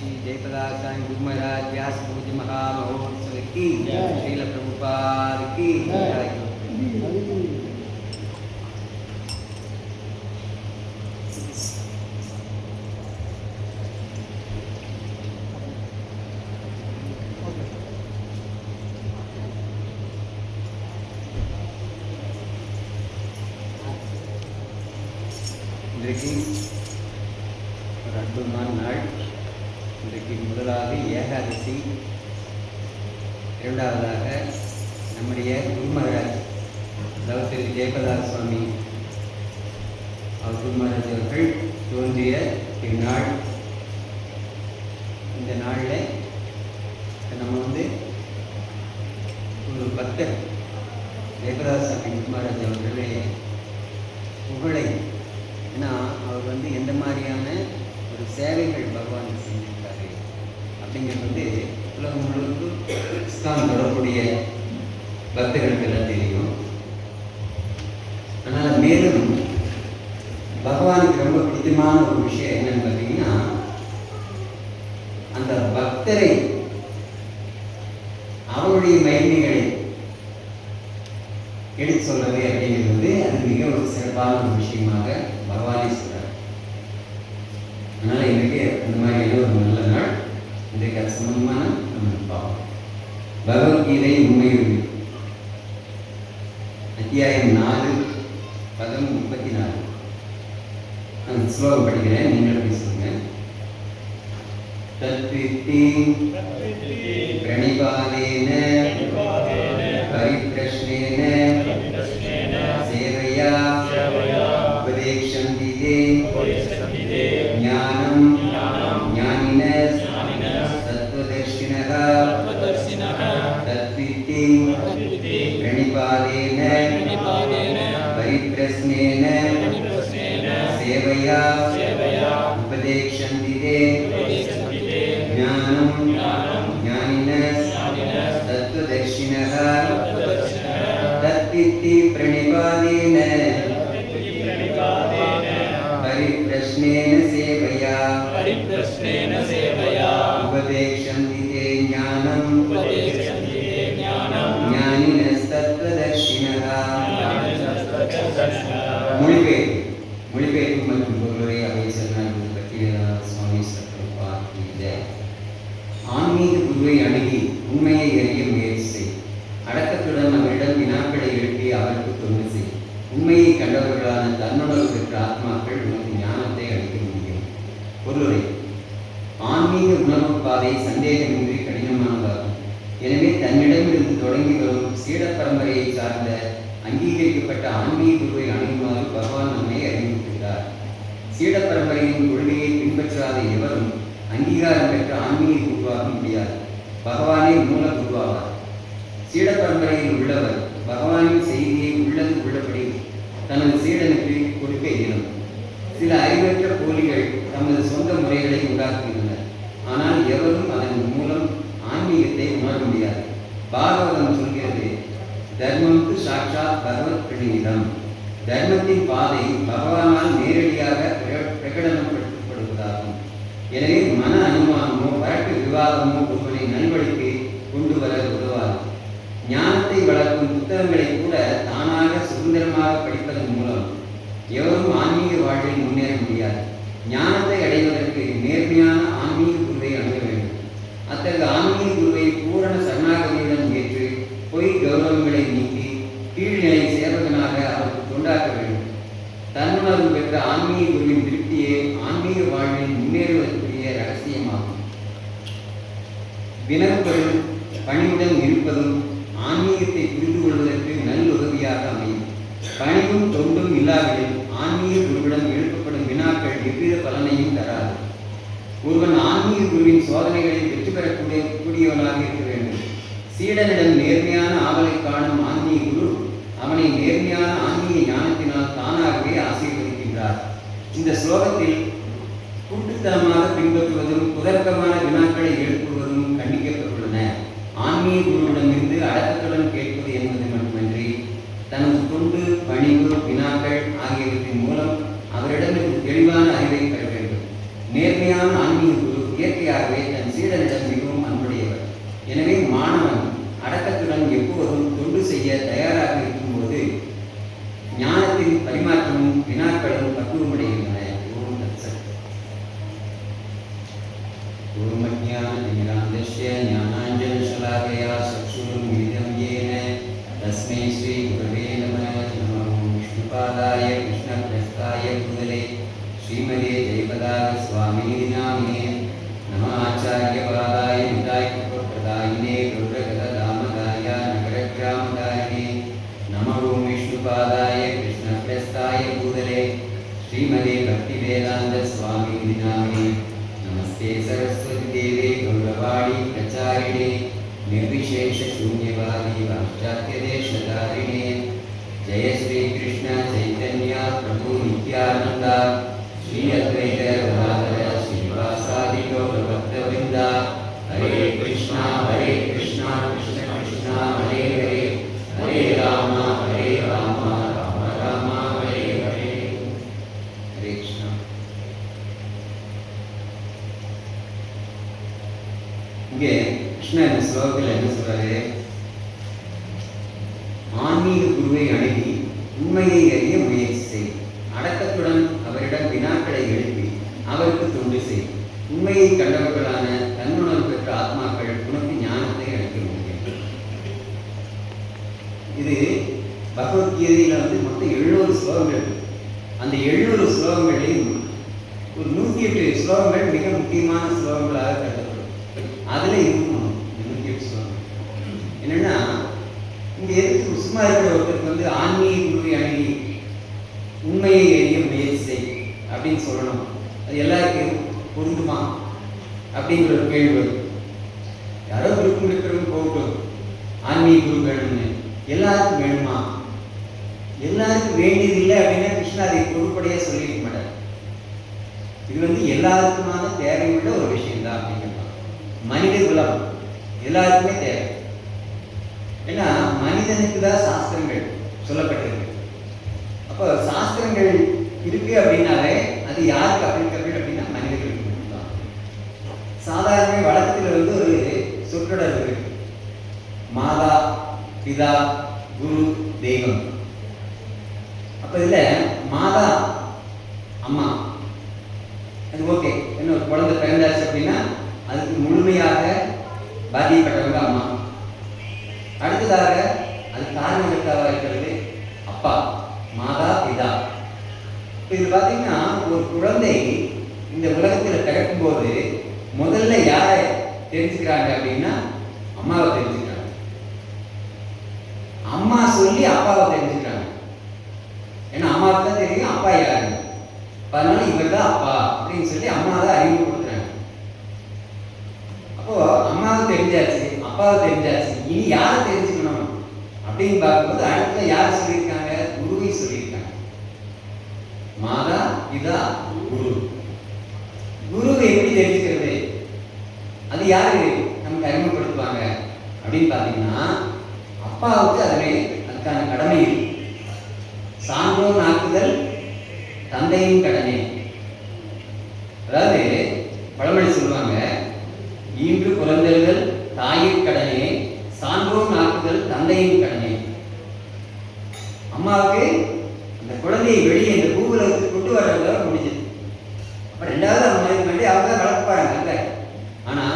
श्री जयप्रकाश स्वामी गुरु महाराज व्यास पूज्य महामहोत्सव की श्रील प्रभुपाद की இன்றைக்கு ஒரு அற்புதமான நாள். இன்றைக்கு முதலாவது ஏகாதசி, இரண்டாவதாக நம்முடைய குருமகாராஜ் அதாவது திரு ஜெயபிரகாஷ் சுவாமி அவர் குருமகாராஜ் அவர்கள் தோன்றிய இந்நாள். இந்த நாளில் நம்ம ஒரு பக்தர் ஜெயபிரகாஷ் சுவாமி குருமகாராஜ் அவர்களே புகழை, ஏன்னா அவர் எந்த மாதிரியான ஒரு சேவைகள் பகவான் செஞ்சிருக்காரு அப்படிங்கிறது உலகம் முழுவதும் இஸ்லாம் தொடர்புடைய பக்தர்களுக்கு எல்லாம் தெரியும். அதனால் மேலும் பகவானுக்கு ரொம்ப பிடித்தமான ஒரு விஷயம் என்னன்னு பார்த்தீங்கன்னா, அந்த பக்தரை அவருடைய மகிமைகளை எடுத்து சொல்றது அப்படிங்கிறது அது மிக ஒரு சிறப்பான ஒரு விஷயமாக பகவானே சொல்றார். அதனால இன்றைக்கு அந்த மாதிரியான ஒரு நல்ல நாள். இன்றைக்கு அது சம்பந்தமான நம்ம பார்ப்போம். பகவத்கீதை உண்மையுறுதி அத்தியாயம் 4 பதம் 34. அந்த ஸ்லோகம் படிக்கிறேன், நீங்கள் பேசுங்க. தத்வித்தி பிரணிபாதேன பரிப்ரஷ்னேன சேவையா உபதேக்ஷந்தி தே ஞானம் ஞானினஸ் தத்வதர்ஷினः தத்வித்தி பிரணிபாதேன பரிப்ரஷ்னேன சேவையா உபதேக்ஷந்தி தே ஞானம் ஞானினஸ் தத்வதர்ஷினः தத்வித்தி பிரணிபாதேன பரிப்ரஷ்னேன சேவையா உபதேக்ஷந்தி தே ஞானம் ஞானினஸ் தத்வதர்ஷினः. மொழிபெயர்ப்பு மற்றும் பொருளுரை அவை சரணாகி பக்திவேதாந்த சுவாமி பிரபுபாத் கி ஜெய். ஆன்மீக குருவை அணுகி உண்மையை அறிய முயற்சி செய். அடக்கத்துடன் நம்மிடம் வினாக்களை எழுப்பி அவருக்கு தொண்டு செய். உண்மையை கண்டவர்களான தன்னுணர்வு பெற்ற ஆத்மாக்கள் உனக்கு ஞானத்தை அளிக்க முடியும். பொருளுரை: ஆன்மீக உணர்வு பாதை சந்தேகமின்றி கடினமானதாகும். எனவே தன்னிடமிருந்து தொடங்கி வரும் சீட பரம்பரையை சார்ந்த அங்கீகரிக்கப்பட்ட ஆன்மீக குருவை அணுகுமாறு பகவான் நம்மை அறிவுறுத்துகிறார். சீட பரம்பரையின் கொள்கையை பின்பற்றாத எவரும் அங்கீகாரம் பெற்ற ஆன்மீக குருவாக முடியாது. பகவானே மூல குருவாவார். சீட பரம்பரையில் உள்ளவர் பகவானின் செய்தியை உள்ளது உள்ளபடி தனது சீடனுக்கு கொடுக்க இயலும். சில அறிவற்ற போலிகள் தமது சொந்த முறைகளை உண்டாக்குகின்றனர். ஆனால் எவரும் அதன் மூலம் ஆன்மீகத்தை உணர முடியாது. பாகவதம் சொல்கிறது, தர்மம்க்கு சாட்சாத் பகவத் பிரணிதம். தர்மத்தின் பாதை பகவானால் நேரடியாக பிரகடனப்படுத்தப்படுவதாகும். எனவே மன அனுமானமோ வழக்கு விவாதமோ ஒருவனை நல்வழிக்கு கொண்டு வர உதவாது. ஞானத்தை வளர்க்கும் புத்தகங்களை கூட தானாக சுதந்திரமாக படிப்பதன் மூலம் எவரும் ஆன்மீக வாழ்வில் முன்னேற முடியாது. ஞானத்தை அடைவதற்கு நேர்மையான ஆன்மீக குருவை அணுக வேண்டும். அத்தகைய ஆன்மீக குருவை பூரண சரணாகதியுடன் ஏற்று பொய் கௌரவங்களை நீக்கி கீழ்நிலை சேவகனாக அவருக்கு தொண்டாக்க வேண்டும். தன்னுணர்வு பெற்ற ஆன்மீக குருவின் திருப்தியே ஆன்மீக வாழ்வில் முன்னேறுவதற்குரிய ரகசியமாகும். வினவுகளும் பணிவுடன் இருப்பதும் ஆன்மீகத்தை புரிந்து கொள்வதற்கு நல்ல உதவியாக அமையும். பணிவும் தொண்டும் இல்லாவிடில் ஆன்மீக குருவிடம் எழுப்பப்படும் வினாக்கள் எவ்வித பலனையும் தராது. ஒருவன் ஆன்மீக குருவின் சோதனைகளில் வெற்றி பெறக்கூடியவனாக இருக்க வேண்டும். சீடனிடம் நேர்மையான ஆவலை காணும் ஆன்மீக குரு அவனை நேர்மையான ஆன்மீக ஞானத்தினால் தானாகவே ஆசீர்வதிக்கின்றார். இந்த ஸ்லோகத்தில் கூட்டுத்தனமாக பின்பற்றுவதும் குதர்க்கமான வினாக்களை எழுப்புவதும் கண்டிக்கப்பட்டுள்ளன. ஆன்மீக குருவிடமிருந்து அடக்கத்துடன் கேட்பது என்பது மட்டுமின்றி தனது தொண்டு, பணிவு, வினாக்கள் ஆகியவற்றின் மூலம் அவரிடமிருந்து தெளிவான அறிவை பெற வேண்டும். நேர்மையான ஆன்மீக குரு இயற்கையாகவே தன் சீடனிடம் மிகவும் அன்புடையவர். எனவே மாணவன் அடக்கத்துடன் எப்போதும் தொண்டு செய்ய தயாராக இருக்கும்போது ஞானத்தின் பரிமாற்றமும் வினாக்களும் பக்குவமடைகின்றன. ஓம் தத்சத். ஓம் அஜ்ஞானதிமிராந்தஸ்ய ஞானாஞ்சனசலாகயா சக்ஷுருன்மிலிதம் யேன தஸ்மை ஸ்ரீ குரவே நமः. நமோ விஷ்ணுபாதாய கிருஷ்ணப்ரஸ்தாய பூதலே ஸ்ரீமதே ஜெயபதாக சுவாமினி நாமினே நம. ஆச்சாரியபாதாய நிதாய பிரதாயினே கௌரகதாமதாய நகரகிராமதாயினே நம. ஓம் விஷ்ணுபாதாய கிருஷ்ணப்ரஸ்தாய பூதலே ஸ்ரீமதே பக்திவேதாந்த சுவாமினி நாமினே. நமஸ்தே சரஸ்வதி தேவே கௌரவாணி பிரச்சாரிணே निर्विशेष शून्यवादी पाश्चात्यदेशधारिणे. जय श्री कृष्ण चैतन्य प्रभु नित्यानंद श्री अद्वैत गदाधर श्रीवासादि गौरभक्तवृंद. हरे कृष्णा कृष्ण कृष्ण हरे हरे, हरे राम राम राम हरे हरे. हरे कृष्ण. இங்கே கிருஷ்ணர் இந்த ஸ்லோகத்தில் என்ன சொல்றாரு? ஆன்மீக குருவை அணுகி உண்மையை அறிய முயற்சி செய். அடக்கத்துடன் அவரிடம் வினாக்களை எழுப்பி அவருக்கு தொண்டு செய். உண்மையை கண்டவர்களான தன்னுணர்வு பெற்ற ஆத்மாக்கள் உனக்கு ஞானத்தை அளிக்க முடியும். இது பகவத்கீதையில மொத்தம் 700 ஸ்லோகங்கள். அந்த 700 ஸ்லோகங்களையும் ஒரு 108 ஸ்லோகங்கள் மிக முக்கியமான ஸ்லோகங்களாக கருதப்படும். அதுல இருக்கும் என்னன்னா, இங்க எதுக்கு சும்மா இருக்கிற ஒருத்தருக்கு ஆன்மீக குருவை அணுகி உண்மையை அறிய முயற்சி செய் அப்படின்னு சொல்லணும். அது எல்லாருக்கும் பொருந்துமா அப்படிங்கிற ஒரு கேள்வி வரும். யாரோ விருப்பம் இருக்கிறவங்க போகட்டும், ஆன்மீக குரு வேணும்னு. எல்லாருக்கும் வேணுமா? எல்லாருக்கும் வேண்டியது இல்லை அப்படின்னா கிருஷ்ணா அதை பொறுப்படையா சொல்லிக்க மாட்டார். இது எல்லாருக்குமான தேவையுள்ள ஒரு விஷயம் தான் அப்படிங்கிறது. மனித குலம் எல்லாருக்குமே தேவை. ஏன்னா மனிதனுக்கு தான் சாஸ்திரங்கள் சொல்லப்பட்டிருக்கு. அப்போ சாஸ்திரங்கள் இருக்கு அப்படின்னாலே அது யாருக்கு அப்ளிகபிள் அப்படின்னா மனிதர்களுக்கு மட்டும்தான். சாதாரண வழக்கத்தில் ஒரு சொற்றொடர் இருக்கு. மாதா பிதா குரு தெய்வம். அப்ப இதுல மாதா அம்மா அது ஓகே. என்ன ஒரு குழந்தை பிறந்தாச்சு அப்படின்னா அதுக்கு முழுமையாக பாதிக்கப்பட்டவங்க அம்மா. அடுத்ததாக அது காரணகர்த்தாவாக இருக்கிறது அப்பா, மாதா பிதா. இப்போ இது பார்த்தீங்கன்னா ஒரு குழந்தை இந்த உலகத்தில் பிறக்கும்போது முதல்ல யாரை தெரிஞ்சுக்கிறாங்க அப்படின்னா அம்மாவை தெரிஞ்சுக்கிறாங்க. அம்மா சொல்லி அப்பாவை தெரிஞ்சுக்கிறாங்க. ஏன்னா அம்மாவுக்கு தான் தெரியும் அப்பா யாரு. அதனால இவர் தான் அப்பா அப்படின்னு சொல்லி அம்மா தான் அறிமுகப்படுத்துறாங்க. அப்போ அம்மாவை தெரிஞ்சாச்சு, அப்பாவை தெரிஞ்சாச்சு, இனி யாரை தெரிஞ்சுக்கணும் அப்படின்னு பார்க்கும்போது அடுத்த யார் சொல்லியிருக்காங்க? குருவை சொல்லியிருக்காங்க. மாதா பிதா குரு. குருவை எப்படி தெரிஞ்சுக்கிறது? அது யாரு நமக்கு அறிமுகப்படுத்துவாங்க அப்படின்னு பார்த்தீங்கன்னா அப்பாவுக்கு அதுக்கான கடமை இருக்கு. சான்றோன் ஆக்குதல் தந்தையின் கடமை. அதாவது பழமொழி சொல்லுவாங்க, ஈன்று புறந்தெழுதல் தாயின் கடனே, சான்றோன் ஆக்குதல் தந்தையின் கடனே. அம்மாவுக்கு அந்த குழந்தையை வெளியே இந்த பூவுலகத்துக்கு கொண்டு வர்றத முடிஞ்சது. அப்ப ரெண்டாவது அவங்க அவங்க தான் வளர்ப்பாங்க அல்ல. ஆனா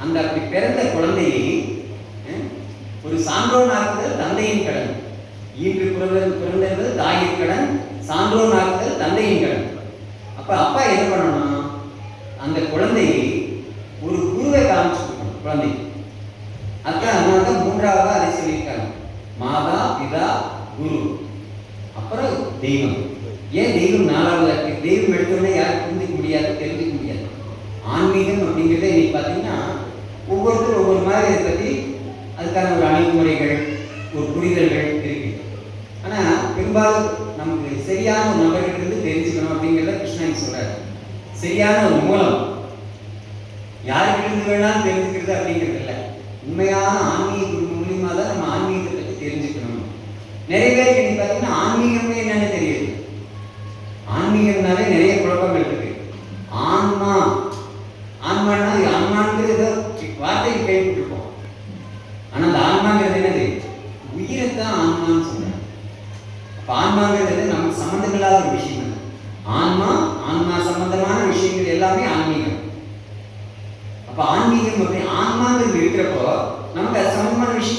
அந்த அப்படி பிறந்த குழந்தையை ஒரு சான்றோன் ஆக்குதல் தந்தையின் கடன். ஈன்று பிறந்தது தாயின் கடன், சான்றோன் ஆக்குதல் தந்தையின் கடன். அப்ப அப்பா என்ன பண்ணணும்? அந்த குழந்தையை ஒரு குருவை காமிச்சு கொடுக்கணும் குழந்தை. அதுதான் மூன்றாவது அதை சொல்லியிருக்காங்க. மாதா பிதா குரு, அப்புறம் தெய்வம். ஏன் தெய்வம் நாலாவது இருக்கு? தெய்வம் எடுத்தோடனே யாரும் புரிஞ்சிக்க முடியாது, தெரிஞ்சுக்க முடியாது. ஆன்மீகம் அப்படிங்கிறத இன்னைக்கு பார்த்தீங்கன்னா ஒவ்வொருத்தரும் ஒவ்வொரு மாதிரி அதை பற்றி அதுக்கான ஒரு அணுகுமுறைகள், ஒரு புரிதல்கள் இருக்கு. ஆனால் பெரும்பாலும் நமக்கு சரியான ஒரு நபர்கிட்ட தெரிஞ்சுக்கணும் அப்படிங்கிறத கிருஷ்ணன் சொல்றாரு. சரியான ஒரு மூலம் யாருக்கிட்ட வேணாலும் தெரிஞ்சுக்கிறது அப்படிங்கிறது இல்லை. உண்மையான ஆன்மீக மூலியமா தான் நம்ம ஆன்மீகத்தை பற்றி தெரிஞ்சுக்கணும். நிறைய பேருக்கு இன்னைக்கு பார்த்தீங்கன்னா ஆன்மீகமே என்னன்னு தெரியுது. ஆன்மீகம்னாலே நிறைய குழப்பங்கள் இருக்கு. ஆன்மா ஆன்மானா ஆன்மாங்கிறது ஏதோ வார்த்தைக்கு கேட்டுருப்போம். ஆனால் அந்த ஆன்மாங்கிறது என்னது?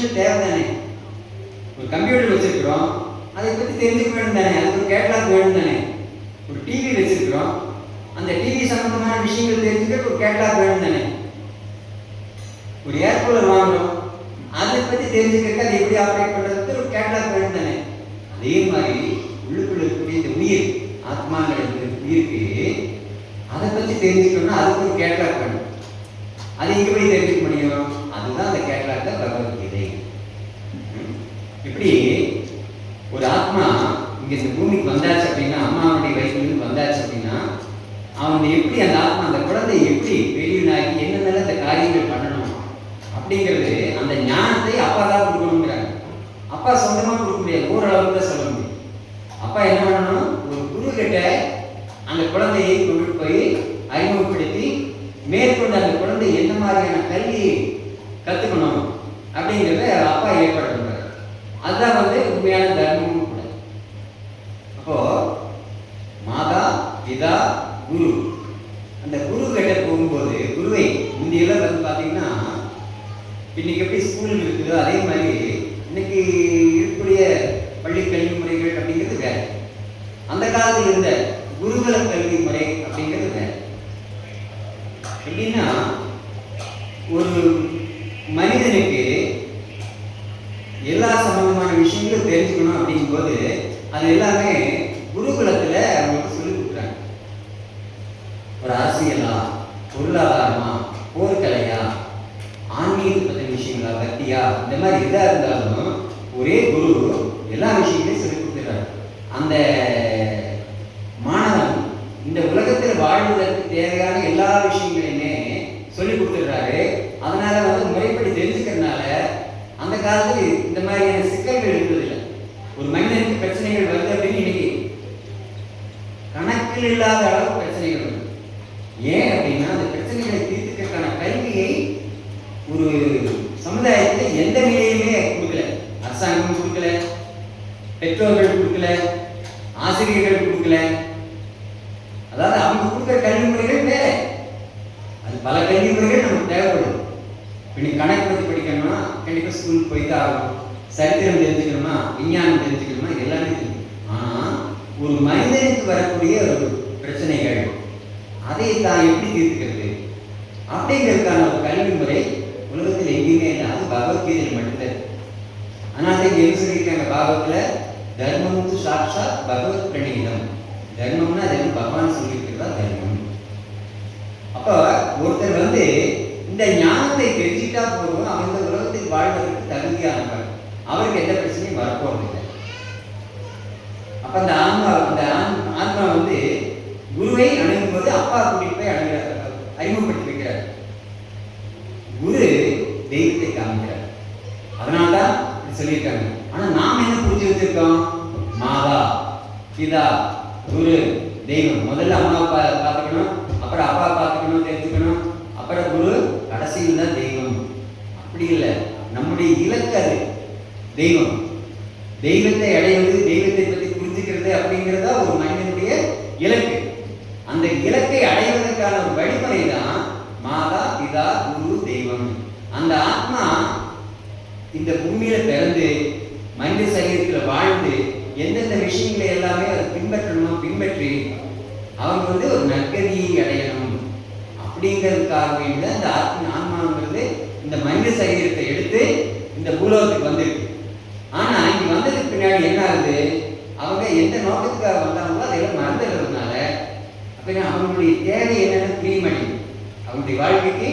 விஷயங்கள் தேவை தானே. ஒரு கம்ப்யூட்டர் வச்சிருக்கிறோம், அதை பற்றி தெரிஞ்சுக்க வேண்டும் தானே, அதுக்கு ஒரு கேட்லாக் வேணும் தானே. ஒரு டிவி வச்சிருக்கிறோம், அந்த டிவி சம்பந்தமான விஷயங்கள் தெரிஞ்சுக்க ஒரு கேட்லாக் வேணும் தானே. ஒரு ஏர் கூலர் வாங்குறோம், அதை பற்றி தெரிஞ்சுக்க அதை எப்படி ஆப்ரேட் பண்ணுறதுக்கு ஒரு கேட்லாக் வேணும் தானே. அதே மாதிரி உள்ளுக்குள்ள இருக்கக்கூடிய இந்த உயிர் ஆத்மாங்கிற உயிருக்கு அதை பற்றி தெரிஞ்சுக்கணும்னா அதுக்கு ஒரு கேட்லாக் வேணும். அது எங்கே போய் தெரிஞ்சுக்க முடியும்? அதுதான் அந்த கேட்லாக் பகவத்கீதை. இப்படி ஒரு ஆத்மா இங்க இந்த பூமிக்கு வந்தாச்சு அப்படின்னா, அம்மாவுடைய வயிற்றிலிருந்து வந்தாச்சு அப்படின்னா, அவன் எப்படி அந்த ஆத்மா அந்த குழந்தை எப்படி வெளியினாக்கி என்னென்ன அந்த காரியங்கள் பண்ணணும் அப்படிங்கிறது அந்த ஞானத்தை அப்பா தான் கொடுக்கணுங்கிறாங்க. அப்பா சொந்தமாக கொடுக்க முடியாது, ஓரளவுக்கு தான் சொல்ல முடியும். அப்பா என்ன பண்ணணும்? ஒரு குரு கிட்ட அந்த குழந்தையை கொண்டு போய் அறிமுகப்படுத்தி மேற்கொண்டு அந்த குழந்தை என்ன மாதிரியான கல்வியை கற்றுக்கணும் அப்படிங்கிறத அப்பா ஏற்பாடு பண்றாரு. அதுதான் உண்மையான தர்மமும் கூட. அப்போ மாதா பிதா குரு, அந்த குரு கிட்ட போகும்போது குருவை முந்தையெல்லாம் பார்த்தீங்கன்னா, இன்னைக்கு எப்படி ஸ்கூல் இருக்குதோ அதே மாதிரி இன்னைக்கு இருக்கக்கூடிய பள்ளி கல்வி முறைகள் அப்படிங்கிறது வேற. அந்த காலத்தில் இருந்த குருகுல கல்வி முறை அப்படிங்கிறது வேற. எப்படின்னா, ஒரு மனிதனுக்கு எல்லா சம்பந்தமான விஷயங்களும் தெரிஞ்சுக்கணும் அப்படிங்கும்போது அது எல்லாமே குருகுலத்தில் அவங்களுக்கு சொல்லிக் கொடுக்குறாங்க. ஒரு அரசியலா, பொருளாதாரமா, போர்க்கலையா, ஆன்மீக பற்றின விஷயங்களா, பக்தியா, இந்த மாதிரி எதாக இருந்தாலும் ஒரே குரு எல்லா விஷயங்களையும் சொல்லிக் கொடுக்குறாரு. அந்த மாணவன் இந்த உலகத்தில் வாழ்வதற்கு தேவையான எல்லா விஷயங்களையுமே சொல்லிக் கொடுத்துடுறாரு. அதனால முறைப்படி தெரிஞ்சுக்கிறதுனால அந்த காலத்தில் இந்த மாதிரியான சிக்கல்கள் இருந்ததில்லை. ஒரு மனிதனுக்கு பிரச்சனைகள் வருது அப்படின்னு இன்னைக்கு கணக்கில் இல்லாத அளவு பிரச்சனைகள் வருது. ஏன் அப்படின்னா, அந்த பிரச்சனைகளை தீர்த்துக்கிறதுக்கான கல்வியை ஒரு சமுதாயத்தில் எந்த நிலையுமே கொடுக்கல. அரசாங்கம் கொடுக்கல, பெற்றோர்கள் கொடுக்கல, ஆசிரியர்கள் கொடுக்கல. அதாவது அவங்க கொடுக்குற கல்வி முறைகள் வேற. அது பல கல்வி முறைகள் நமக்கு தேவைப்படும். இன்னைக்கு கணக்கு பற்றி படிக்கணும்னா கண்டிப்பாக ஸ்கூலுக்கு போய்ட்டு ஆகணும். சரித்திரம் தெரிஞ்சுக்கணுமா, விஞ்ஞானம் தெரிஞ்சுக்கணுமா, எல்லாமே தெரியும். ஆனால் ஒரு மனிதனுக்கு வரக்கூடிய ஒரு பிரச்சனைகள் அதை தான் எப்படி தீர்த்துக்கிறது அப்படிங்கிறதுக்கான ஒரு கல்வி முறை உலகத்தில் எங்கேயுமே இல்லை. அது பகவத்கீதையில் மட்டும்தான். ஆனால் இங்கே என்ன சொல்லியிருக்காங்க பாகவத்தில், தர்மம் சாட்சாத் பகவத் பிரணீதம். தர்மம்னா அது என்ன பகவான் சொல்லியிருக்கிறதா தர்மம். அப்போ ஒருத்தர் இந்த ஞானத்தை தெரிஞ்சுட்டா போதும், அவங்க இந்த உலகத்தில் வாழ்வதற்கு தகுதியானவர். அவருக்கு எந்த பிரச்சனையும் வரப்போறதில்லை. அப்ப அந்த ஆத்மா குருவை அணுகும் போது அப்பா கூட்டிட்டு போய் அறிமுகப்படுத்தி வைக்கிறார். குரு தெய்வத்தை காமிக்கிறார். அதனால்தான் சொல்லியிருக்காங்க. ஆனா நாம் என்ன புரிஞ்சு வச்சிருக்கோம்? மாதா பிதா குரு தெய்வம். முதல்ல அம்மா அப்பா பார்த்துக்கணும், அப்புறம் அப்பா பார்த்துக்கணும், தெரிஞ்சுக்கணும், அப்புறம் குரு, கடைசியில் தான் தெய்வம். அப்படி இல்லை. நம்முடைய இலக்கு அது தெய்வம். தெய்வத்தை அடைவது, தெய்வத்தை பற்றி புரிஞ்சுக்கிறது அப்படிங்கிறதா ஒரு மனிதனுடைய இலக்கு. அந்த இலக்கை அடைவதற்கான ஒரு வழிமுறை தான் மாதா பிதா குரு தெய்வம். அந்த ஆத்மா இந்த பூமியில பிறந்து மனித சரீரத்தில் வாழ்ந்து எந்தெந்த விஷயங்களை எல்லாமே அதை பின்பற்றணும், பின்பற்றி அவங்க ஒரு நற்கதியை அடையணும் அப்படிங்கிறதுக்காக வேண்டிய அந்த ஆன்மாங்கிறது இந்த மனித சரீரத்தை எடுத்து இந்த பூலோகத்துக்கு வந்திருக்கு. ஆனா இங்க வந்ததுக்கு பின்னாடி என்ன ஆகுது? அவங்க எந்த நோக்கத்துக்காக வந்தாங்களோ அதெல்லாம் மறந்துடுறதுனால அப்படின்னா அவங்களுடைய தேவை என்னன்னு புரிய மாட்டேங்குது. அவங்களுடைய வாழ்க்கைக்கு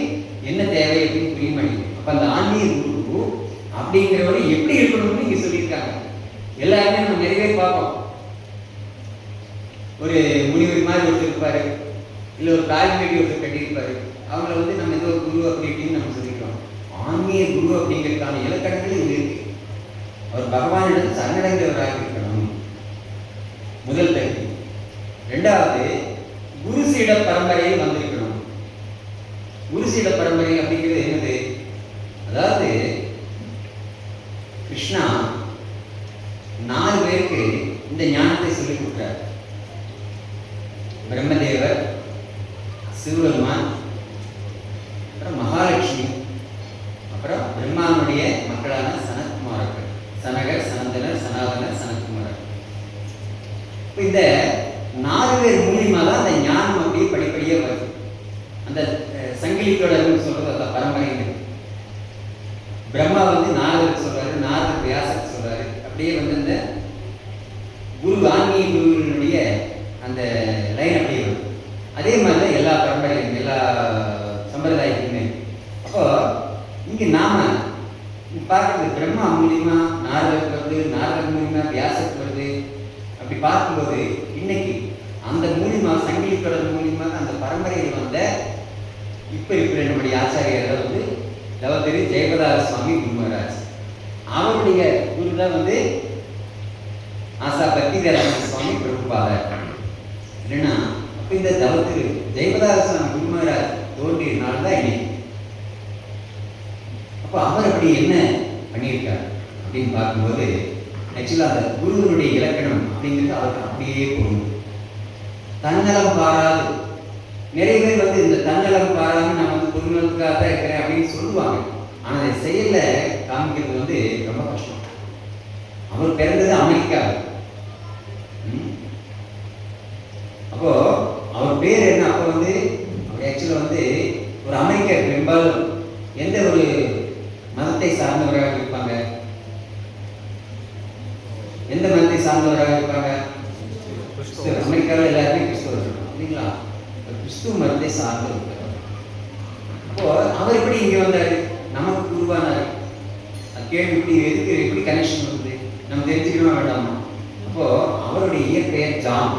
என்ன தேவை அப்படின்னு புரிய மாட்டேங்குது. அப்ப அந்த ஆன்மீக குரு அப்படிங்கிறவரை எப்படி இருக்கணும்னு இங்க சொல்லியிருக்காங்க. எல்லாருமே நம்ம நிறைய பேர் பார்ப்போம். ஒரு முனிவர் மாதிரி ஒருத்தர் இருப்பாரு, இல்லை ஒரு தாய்மொழி ஒருத்தர் கட்டியிருப்பாரு. அவங்கள நம்ம ஏதோ குரு அப்படி இப்படின்னு நம்ம சொல்லிக்கிறோம். ஆன்மீக குரு அப்படிங்கிறதுக்கான இலக்கணங்கள் இது இருக்கு. அவர் பகவானிடம் சரணடைந்தவராக இருக்கணும், முதல் தகுதி. ரெண்டாவது, குரு சீட பரம்பரையில் வந்திருக்கணும். குரு சீட பரம்பரை அப்படிங்கிறது என்னது? அதாவது கிருஷ்ணா 4 பேருக்கு இந்த ஞானத்தை சொல்லிக் கொடுக்கிறார். பிரம்மதேவர், சிவபெருமான், அப்புறம் மகாலட்சுமி, அப்புறம் பிரம்மாவுடைய மக்களாக மகளான சனத்குமாரர்கள், சனகர், சனந்தனர், சனாதனர், சனத்குமாரர். இந்த 4 பேர் மூலியமா தான் அந்த ஞானம் அப்படியே படிப்படியாக வருது. அந்த சங்கிலி தொடர்புன்னு சொல்றது அந்த பரம்பரை. பிரம்மா நாரதர் சொல்றாரு, நாரதர் வியாசர் சொல்றாரு. அப்படியே இந்த குரு ஆன்மீக குருவினுடைய அந்த லைன் அப்படியே வருது. அதே மாதிரி தான் எல்லா பரம்பரையும் எல்லா சம்பிரதாயத்துக்குமே. அப்போ இங்கே நாம பார்க்கறது பிரம்மா மூலியமா நாரதருக்கு வருது, நாரதர் மூலியமா வியாசத்துக்கு வருது. அப்படி பார்க்கும்போது இன்னைக்கு அந்த மூலியமா சங்கிலி தொடர் மூலியமா அந்த பரம்பரையில் வந்த இப்ப இருக்கிற நம்முடைய ஆச்சாரியர் தவத்திரு ஜெயபதார சுவாமி குருமராஜ். அவருடைய குரு தான் ஆசா பக்திவேதாந்த சுவாமி பிரபுபாதர். என்னன்னா அப்ப இந்த தவத்திரு ஜெயபதார சுவாமி குருமராஜ் தோன்றிய நாள் தான் இன்னைக்கு. அப்போ அவர் அப்படி என்ன பண்ணியிருக்கார் அப்படின்னு பார்க்கும்போது ஆக்சுவலாக அந்த குருவனுடைய இலக்கணம் அப்படிங்கிறது அவருக்கு அப்படியே பொருள். தன்னலம் பாராது. நிறைய பேர் இந்த தன்னலம் பாராது நான் பொருளுக்காக தான் இருக்கிறேன் அப்படின்னு சொல்லுவாங்க. ஆனால் அதை செயல்ல காமிக்கிறது ரொம்ப கஷ்டம். அவர் பிறந்தது அமெரிக்காவில். அப்போ அவர் பேர் என்ன? அப்போ அவர் ஆக்சுவலாக ஒரு அமெரிக்க பெரும்பாலும் எந்த ஒரு மதத்தை சார்ந்தவராக இருப்பாங்க? எந்த மதத்தை சார்ந்தவராக இருப்பாங்க? அமெரிக்காவில் எல்லாருமே கிறிஸ்தவர்கள் இல்லைங்களா? கிறிஸ்துவ மதத்தை சார்ந்து இருக்கிறார். அப்போ அவர் எப்படி இங்கே வந்தார்? நமக்கு குருவானார். அது கேள்வி எப்படி கனெக்ஷன் வருது நம்ம தெரிஞ்சுக்கணும் வேண்டாமா? அப்போ அவருடைய இயற்பெயர் ஜான்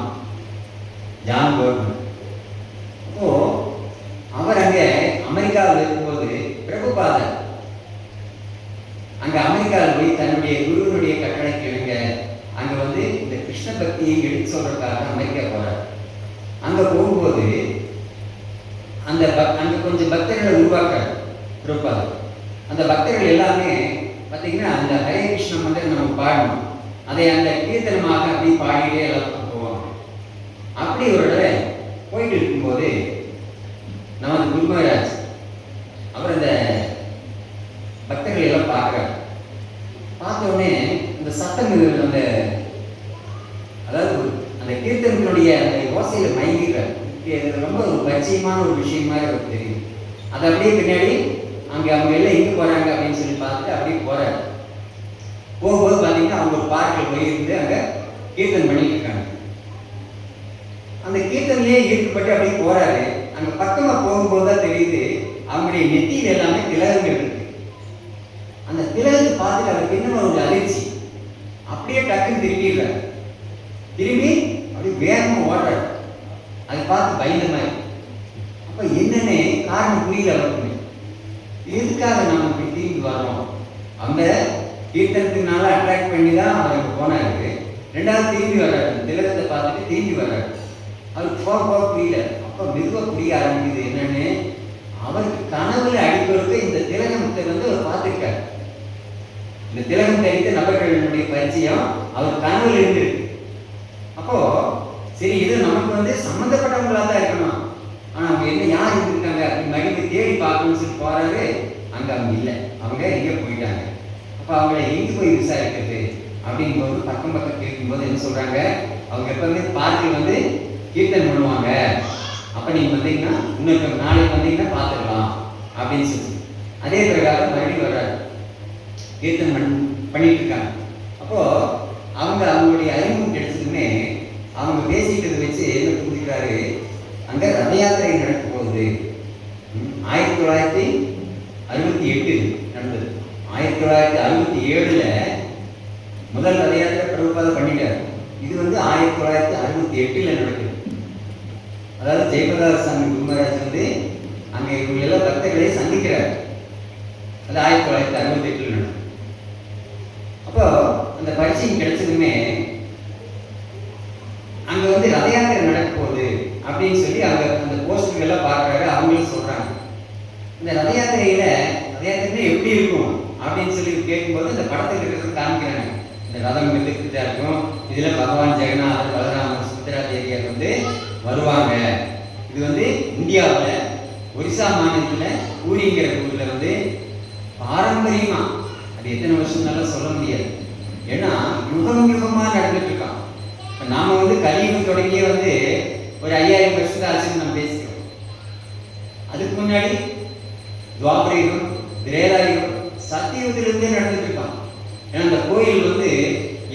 கவர்மெண்ட். அப்போ அவர் அங்கே அமெரிக்காவில் இருக்கும்போது பிரபுபாதர் அங்கே அமெரிக்காவில் போய் தன்னுடைய குருவனுடைய கட்டளைக்கு இணங்க அங்கே இந்த கிருஷ்ண பக்தியை எடுத்து சொல்றதுக்காக அமெரிக்கா போறார். அங்கே போகும்போது அங்கே கொஞ்சம் பக்தர்களை உருவாக்குறார் பிரபுபாதர். அந்த பக்தர்கள் எல்லாமே பார்த்தீங்கன்னா அந்த ஹரே கிருஷ்ண மந்திரம் நம்ம பாடணும், அதை அந்த கீர்த்தனமாக அப்படி பாடிட்டே எல்லாம் போவாங்க. அப்படி ஒரு தடவை போயிட்டு இருக்கும்போது நமது குருமராஜ் அவர் அந்த பக்தர்கள் எல்லாம் பார்க்குறார். பார்த்த உடனே இந்த சத்தம் அந்த அதாவது அந்த கீர்த்தனுடைய அந்த யோசையில மயங்கிறார். ரொம்ப ஒரு பரிச்சயமான ஒரு விஷயமா அவருக்கு தெரியும். அது அப்படியே பின்னாடி அங்கே அவங்க எல்லாம் எங்கே போறாங்க அப்படின்னு சொல்லி பார்த்துட்டு அப்படியே போறாரு. போகும்போது பார்த்தீங்கன்னா அவங்க ஒரு பார்க்கில் போயிருந்து அங்கே கீர்த்தன் பண்ணிட்டு இருக்காங்க. அந்த கீர்த்தன்லேயே ஈர்க்கப்பட்டு அப்படியே போறாரு. அங்கே பக்கமாக போகும்போது தான் தெரியுது அவங்களுடைய நெத்தியில் எல்லாமே திலகங்கள் இருக்கு. அந்த திலகத்தை பார்த்துட்டு அவருக்கு என்ன ஒரு அதிர்ச்சி. அப்படியே டக்குன்னு திரும்பிடுறாரு. திரும்பி அப்படியே வேகமாக ஓடுறாரு. அதை பார்த்து பயந்த மாதிரி. அப்போ என்னன்னு காரணம் புரியல அவருக்கு. எதுக்காக நம்ம இப்படி திரும்பி வரோம்? அந்த கீர்த்தனத்தினால அட்ராக்ட் பண்ணி தான் அவர் போனாரு. ரெண்டாவது திரும்பி வர்றாரு. திலகத்தை பார்த்துட்டு திரும்பி வர்றாரு. அவருக்கு போக புரியல. அப்போ மெதுவாக புரிய ஆரம்பிக்குது என்னன்னு. அவருக்கு கனவுல அடிப்பொழுது இந்த திலகத்தை அவர் பார்த்துருக்காரு. இந்த திலகம் தெரிந்த நபர்களுடைய பரிச்சயம் அவர் கனவுல இருந்திருக்கு. அப்போ சரி இது நமக்கு சம்மந்தப்பட்டவங்களா தான் இருக்கணும். ஆனா அவங்க என்ன யார் இருந்திருக்காங்க அப்படி மகிழ்ந்து தேடி பார்க்கணும்னு சொல்லி போறாரு. அவங்க இல்லை, அவங்க எங்கே போயிட்டாங்க. அப்போ அவங்கள எங்கே போய் விசாரிக்கிறது அப்படிங்கும்போது பக்கம் கேட்கும்போது என்ன சொல்றாங்க, அவங்க எப்பவுமே பார்க்கில் கீர்த்தன் பண்ணுவாங்க. அப்போ நீங்க வந்தீங்கன்னா இன்னொரு நாளைக்கு வந்தீங்கன்னா பார்த்துக்கலாம் அப்படின்னு சொல்லி அதே பிரகாரம் மறுபடியும் வர்றாரு. கீர்த்தன் பண்ணிட்டு இருக்காங்க. அப்போ அவங்களுடைய அறிமுகம் கிடைச்சதுமே அவங்க பேசிக்கிறத வச்சு என்ன புரிஞ்சுக்கிறாரு, அங்கே ரத யாத்திரை நடக்க போகுது. 1968 நடந்தது. 1967 முதல் ரத யாத்திரை பிரபுபாதர் பண்ணிட்டார். இது 1968 நடக்குது. அதாவது ஜெயபதார சாமி குருமராஜ் அங்கே இவங்க எல்லாம் பக்தர்களை சந்திக்கிறார். அது 1968 நடக்கும். அப்போ அந்த பரிசையும் கிடைச்சதுமே அங்கே ரத யாத்திரை நடக்க போகுது அப்படின்னு சொல்லி அங்கே அந்த போஸ்டர்கள் எல்லாம் பார்க்குறாரு. அவங்களும் சொல்கிறாங்க இந்த ரத யாத்திரையில எப்படி இருக்கும் அப்படின்னு சொல்லி கேட்கும்போது இந்த படத்தில் இருக்கிறது காமிக்கிறாங்க. இந்த ரதம் மெதுக்கிட்டா இருக்கும். இதில் பகவான் ஜெகநாதர், பலராமர், சுத்ரா தேவியர் வருவாங்க. இது இந்தியாவில் ஒரிசா மாநிலத்தில் பூரிங்கிற ஊரில் பாரம்பரியமாக அது எத்தனை வருஷம்னாலும் சொல்ல முடியாது. ஏன்னா யுகம் யுகமாக நடந்துட்டு இருக்கான். இப்போ நாம் வந்து கலியுகம் தொடங்கியே வந்து ஒரு 5000 வருஷத்தை ஆச்சுன்னு நம்ம பேசிக்கிறோம். அதுக்கு முன்னாடி துவாபர யுகம், திரேதா யுகம், சத்தியுகத்திலிருந்தே நடந்துட்டு இருக்கான். ஏன்னா அந்த கோயில் வந்து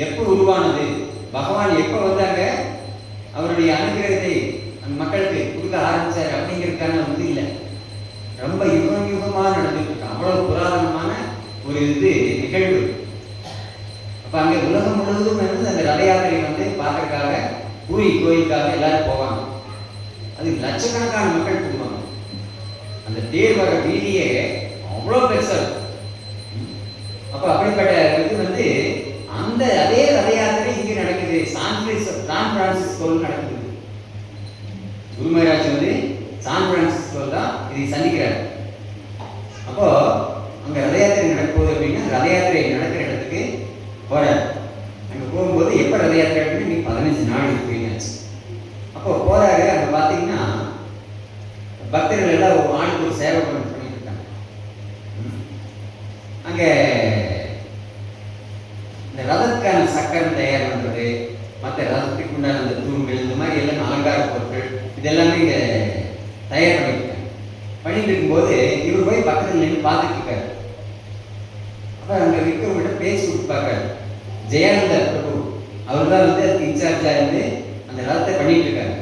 எப்போ உருவானது, பகவான் எப்போ வந்தாங்க, அவருடைய அனுகிரகத்தை அந்த மக்களுக்கு கொடுக்க ஆரம்பிச்சார் அப்படிங்கிறதுக்கான வந்து இல்லை. ரொம்ப யுகம் யுகமாக நடந்துட்டு இருக்கான். அவ்வளோ புராதனமான ஒரு நிகழ்வு. அப்போ அங்கே உலகம் முழுவதும் வந்து அந்த ரத யாத்திரை வந்து பார்க்கறதுக்காக பூரி கோயிலுக்காக எல்லாரும் போவாங்க. அது லட்சக்கணக்கான மக்கள் போவாங்க. அந்த தேர் வர வீதியே அவ்வளோ பெருசாக இருக்கும். அப்போ அப்படிப்பட்ட இது வந்து அந்த அதே ரத யாத்திரை இங்கே நடக்குது. சான் பிரான்சிஸ்கோவில் நடக்குது. குரு மகாராஜ் வந்து சான் பிரான்சிஸ்கோ தான் இதை சந்திக்கிறார். அப்போ அங்க ரத யாத்திரை நடக்கும்போது அப்படின்னா ரத யாத்திரை நடக்கிற இடத்துக்கு போறார். அங்க போகும்போது எப்ப ரத யாத்திரை அப்படின்னு 15 நாள் இருக்குன்னு. அப்போ போறாரு. அங்க பாத்தீங்கன்னா பக்தர்கள் எல்லாம் ஒரு ஆளுக்கு ஒரு சேவை பண்ணிட்டு இருக்காங்க. அங்க இந்த ரதத்துக்கான சக்கரம் தயார் பண்றது, மற்ற ரதத்துக்கு உண்டான அந்த தூண்கள், இந்த மாதிரி எல்லாம் அலங்கார பொருட்கள் இதெல்லாமே இங்க தயார் பண்ணிருக்காங்க. பண்ணிட்டு இருக்கும்போது இவர் போய் பக்கத்தில் நின்று பார்த்துட்டு இருக்காரு. அப்ப அங்க இருக்கிறவங்கிட்ட பேசி கொடுத்து பார்க்காரு. ஜெயானந்த பிரபு அவர் தான் வந்து அதுக்கு இன்சார்ஜா இருந்து அந்த ரதத்தை பண்ணிட்டு இருக்காரு.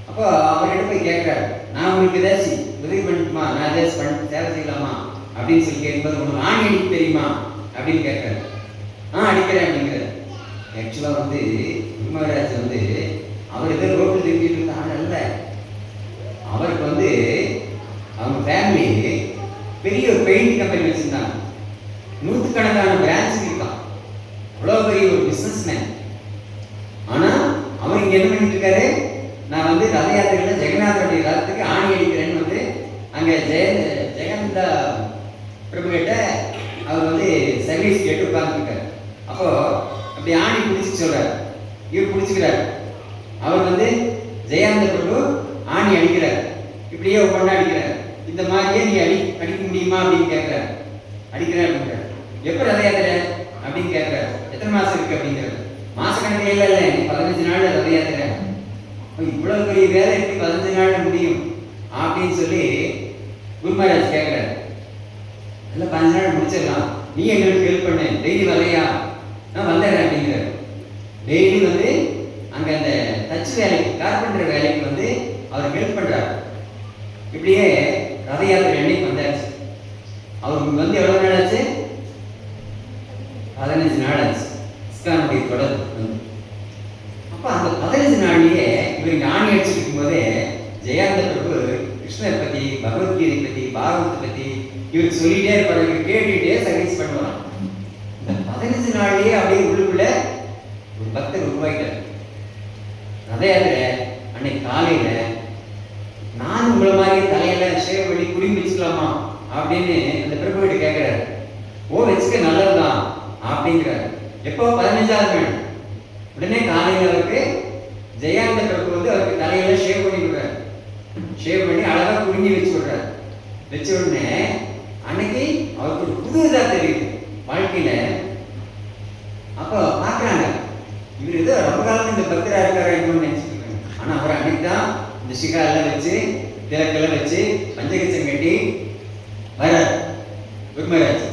அப்போ அவர்கிட்ட போய் கேட்கிறாரு, நான் உங்களுக்கு ஏதாச்சும் உதவி பண்ணட்டுமா, நான் ஏதாச்சும் சேவை செய்யலாமா அப்படின்னு சொல்லி கேட்கும்போது, உங்களுக்கு ஆணி அடிக்க தெரியுமா அப்படின்னு கேட்கிறாரு. அடிக்கிறேன் அப்படிங்கிறார். ஆக்சுவலா வந்து குருமகாராஜ் வந்து அவர் ஏதோ ரோட்டில் திரும்பிட்டு இருந்த ஆள் அல்ல. அவருக்கு வந்து அவங்க ஃபேமிலி பெரிய ஒரு பெயிண்ட் கம்பெனி வச்சிருந்தாங்க. 100கணக்கான பிரான்ச் இருக்கான். அவ்வளோ பெரிய ஒரு பிஸ்னஸ் மேன். ஆனால் அவர் இங்கே என்ன பண்ணிட்டு இருக்காரு, நான் வந்து ரத யாத்திரையில் ஜெகநாதருடைய ரதத்துக்கு ஆணி அடிக்கிறேன்னு வந்து அங்கே ஜெகந்த பிரபு கிட்ட அவர் வந்து சர்வீஸ் கேட்டு உட்கார்ந்துருக்காரு. அப்போ அப்படி ஆணி பிடிச்சி சொல்றாரு. இவர் பிடிச்சிக்கிறார். அவர் வந்து ஜெயானந்த பிரபு ஆணி அடிக்கிறார். இப்படியே ஒவ்வொன்றா அடிக்கிறார். இந்த மாதிரியே நீ அடிக்க முடியுமா அப்படின்னு கேட்கிறார். அடிக்கிறேன் அப்படிங்கிறார். எப்போ ரத யாத்திரை அப்படின்னு கேட்கிறார். எத்தனை மாசம் இருக்கு அப்படிங்கிறார். மாச கணக்கில் இல்லை, 15 நாள் ரத யாத்திரை. இவ்வளவு பெரிய வேலை எப்படி 15 நாள்ல முடியும் அப்படின்னு சொல்லி குரு மகாராஜ் கேட்கிறார். இல்லை 15 நாள் முடிச்சிடலாம், நீ எங்களுக்கு ஹெல்ப் பண்ணு, டெய்லி வரையா, நான் வந்துடுறேன் அப்படிங்கிறார். டெய்லி வந்து அங்கே அந்த தச்சு வேலைக்கு, கார்பெண்டர் வேலைக்கு வந்து அவர் ஹெல்ப் பண்ணுறாரு. இப்படியே ரத யாத்திரை அன்னைக்கு வந்தாச்சு. அவருக்கு வந்து எவ்வளோ நாள் ஆச்சு? 15 நாள் ஆச்சு. இஸ்கானுடைய தொடர் வந்து. அப்போ அந்த 15 நாள்லயே இவர் ஆணி அடிச்சுட்டு இருக்கும்போதே ஜெயானந்த பிரபு கிருஷ்ணரை பற்றி, பகவத்கீதை பற்றி, பாகவத்தை பற்றி இவருக்கு சொல்லிட்டே இருப்பார். இவர் கேட்டுக்கிட்டே சர்வீஸ் பண்ணுவாராம். இந்த 15 நாள்லயே அப்படியே உள்ளுக்குள்ள ஒரு பக்தர் உருவாயிட்டார். ரத யாத்திரை அன்னைக்கு காலையில நான் உங்களை மாதிரி தலையில ஷேவ் பண்ணி குடிமை வச்சுக்கலாமா அப்படின்னு அந்த பிரபு கிட்ட கேட்கிறாரு. வச்சுக்க நல்லதுதான் அப்படிங்கிறாரு. எப்போ 15ஆவது நாள் உடனே காலையில் அவருக்கு ஜெயானந்த பிரபு வந்து அவருக்கு தலையில ஷேவ் பண்ணி விடுறாரு. ஷேவ் பண்ணி அழகா குடிஞ்சி வச்சு விடுறாரு. வச்ச உடனே அன்னைக்கு அவருக்கு ஒரு புது இதா தெரியுது வாழ்க்கையில. அப்போ பார்க்குறாங்க, இவர் ஏதோ ரொம்ப காலம் இந்த பக்தரா இருக்காருன்னு நினைச்சிட்டு இருக்காங்க. ஆனால் அவர் அன்னைக்கு தான் இந்த சிகா எல்லாம் வச்சு, திலக்கெல்லாம் வச்சு, பஞ்சகச்சம் கட்டி வர குரு மகாராஜ்.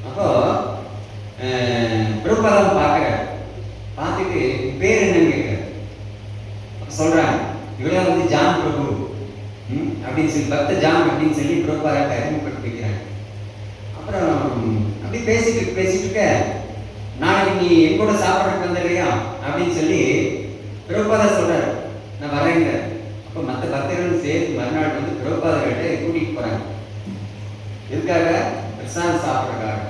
அப்போ பிரபுபாதம் பார்க்குறாரு. பார்த்துட்டு பேர் என்னன்னு கேட்குறாரு. சொல்றாங்க, இவரா வந்து ஜான் பிரபு அப்படின்னு சொல்லி, பக்த ஜான் அப்படின்னு சொல்லி பிரபுபாதத்தை அறிமுகப்படுத்தி வைக்கிறாங்க. அப்புறம் அப்படி பேசிட்டு இருக்க, நாளைக்கு நீ என் கூட சாப்பிட்றதுக்கு வந்துடுறியா அப்படின்னு சொல்லி பிரபுபாதா சொல்றாரு, நான் வரேங்க. அப்போ மற்ற பக்தர்களும் சேர்த்து மறுநாள் வந்து பிரபுபாதர்கிட்ட கூட்டிகிட்டு போறாங்க. எதுக்காக? பிரசாதம் சாப்பிட்றதுக்காக.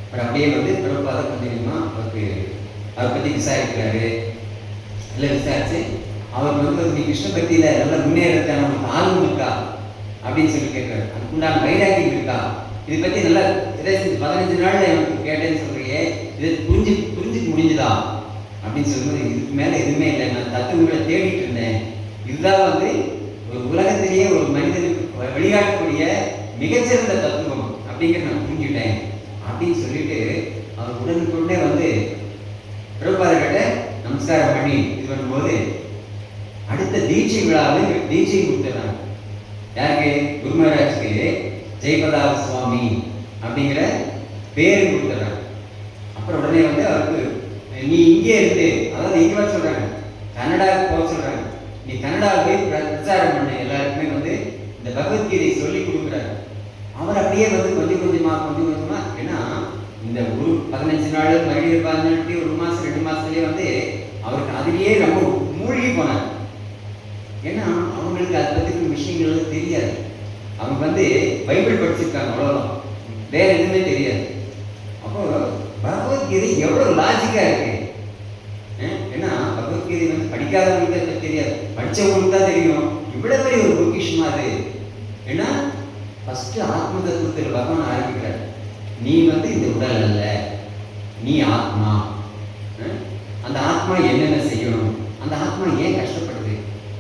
அப்புறம் அப்படியே வந்து பிரபுபாதம் கொஞ்சமா அவருக்கு அதை பற்றி விசாரிக்கிறாரு. எல்லாம் விசாரிச்சு அவருக்கு வந்து நீ கிருஷ்ண பக்தியில நல்லா முன்னேறதுக்கான நமக்கு ஆர்வம் இருக்கா அப்படின்னு சொல்லி கேட்கிறாரு. அதுக்குண்டான வைராக்கியம் இருக்கா, இதை பற்றி நல்லா ஏதாச்சும் 15 நாள்ல எனக்கு கேட்டேன்னு சொல்றியே, இதை புரிஞ்சுக்க முடிஞ்சுதா அப்படின்னு சொல்லும்போது, இதுக்கு மேலே எதுவுமே இல்லை, நான் தத்துவங்களை தேடிட்டு இருந்தேன். இதுதான் வந்து ஒரு உலகத்திலேயே ஒரு மனிதனுக்கு வழிகாட்டக்கூடிய மிகச்சிறந்த தத்துவம் அப்படிங்கிற நான் புரிஞ்சுட்டேன் அப்படின்னு சொல்லிட்டு அவர் உடனுக்குடனே வந்து பிரபுபாதர்கிட்ட நமஸ்காரம் பண்ணி இது பண்ணும்போது அடுத்த தீட்சை விழாவில் தீட்சை கொடுத்துறாங்க. யாருக்கு? குரு மகாராஜுக்கு ஜெயபதா சுவாமி அப்படிங்கிற பேரு கொடுத்துறாங்க. அப்புறம் உடனே வந்து அவருக்கு நீ இங்கே இருந்து, அதாவது இங்கே வர சொல்றாங்க, கனடாவுக்கு போக சொல்றாங்க, நீ கனடாவுக்கு போய் பிரச்சாரம் பண்ண, எல்லாருக்குமே வந்து இந்த பகவத்கீதையை சொல்லி கொடுக்குறாரு. அவர் அப்படியே வந்து கொஞ்சம் கொஞ்சமா ஏன்னா இந்த ஒரு 15 நாள் மறுபடியும் 15 ஒரு மாசம் 2 மாசத்துலயே வந்து அவருக்கு அதுலயே ரொம்ப மூழ்கி போனார். ஏன்னா அவங்களுக்கு அதை பத்தி விஷயங்கள் தெரியாது. அவங்க வந்து பைபிள் படிச்சிருக்காங்க, அவ்வளவுதான், வேற எதுவுமே தெரியாது. அப்போ பகவத்கீதை எவ்வளவு லாஜிக்கா இருக்கு. ஏன்னா பகவத்கீதை வந்து படிக்காதவங்களுக்கு அதை தெரியாது, படிச்சவங்களுக்கு தான் தெரியும். இவ்வளவு பெரிய ஒரு பொக்கிஷமா அது. ஏன்னா ஃபர்ஸ்ட் ஆத்ம தத்துவத்தில் பகவான் ஆரம்பிக்கிறார். நீ வந்து இந்த உடல் அல்ல, நீ ஆத்மா. அந்த ஆத்மா என்னென்ன செய்யணும், அந்த ஆத்மா ஏன் கஷ்டப்படுது,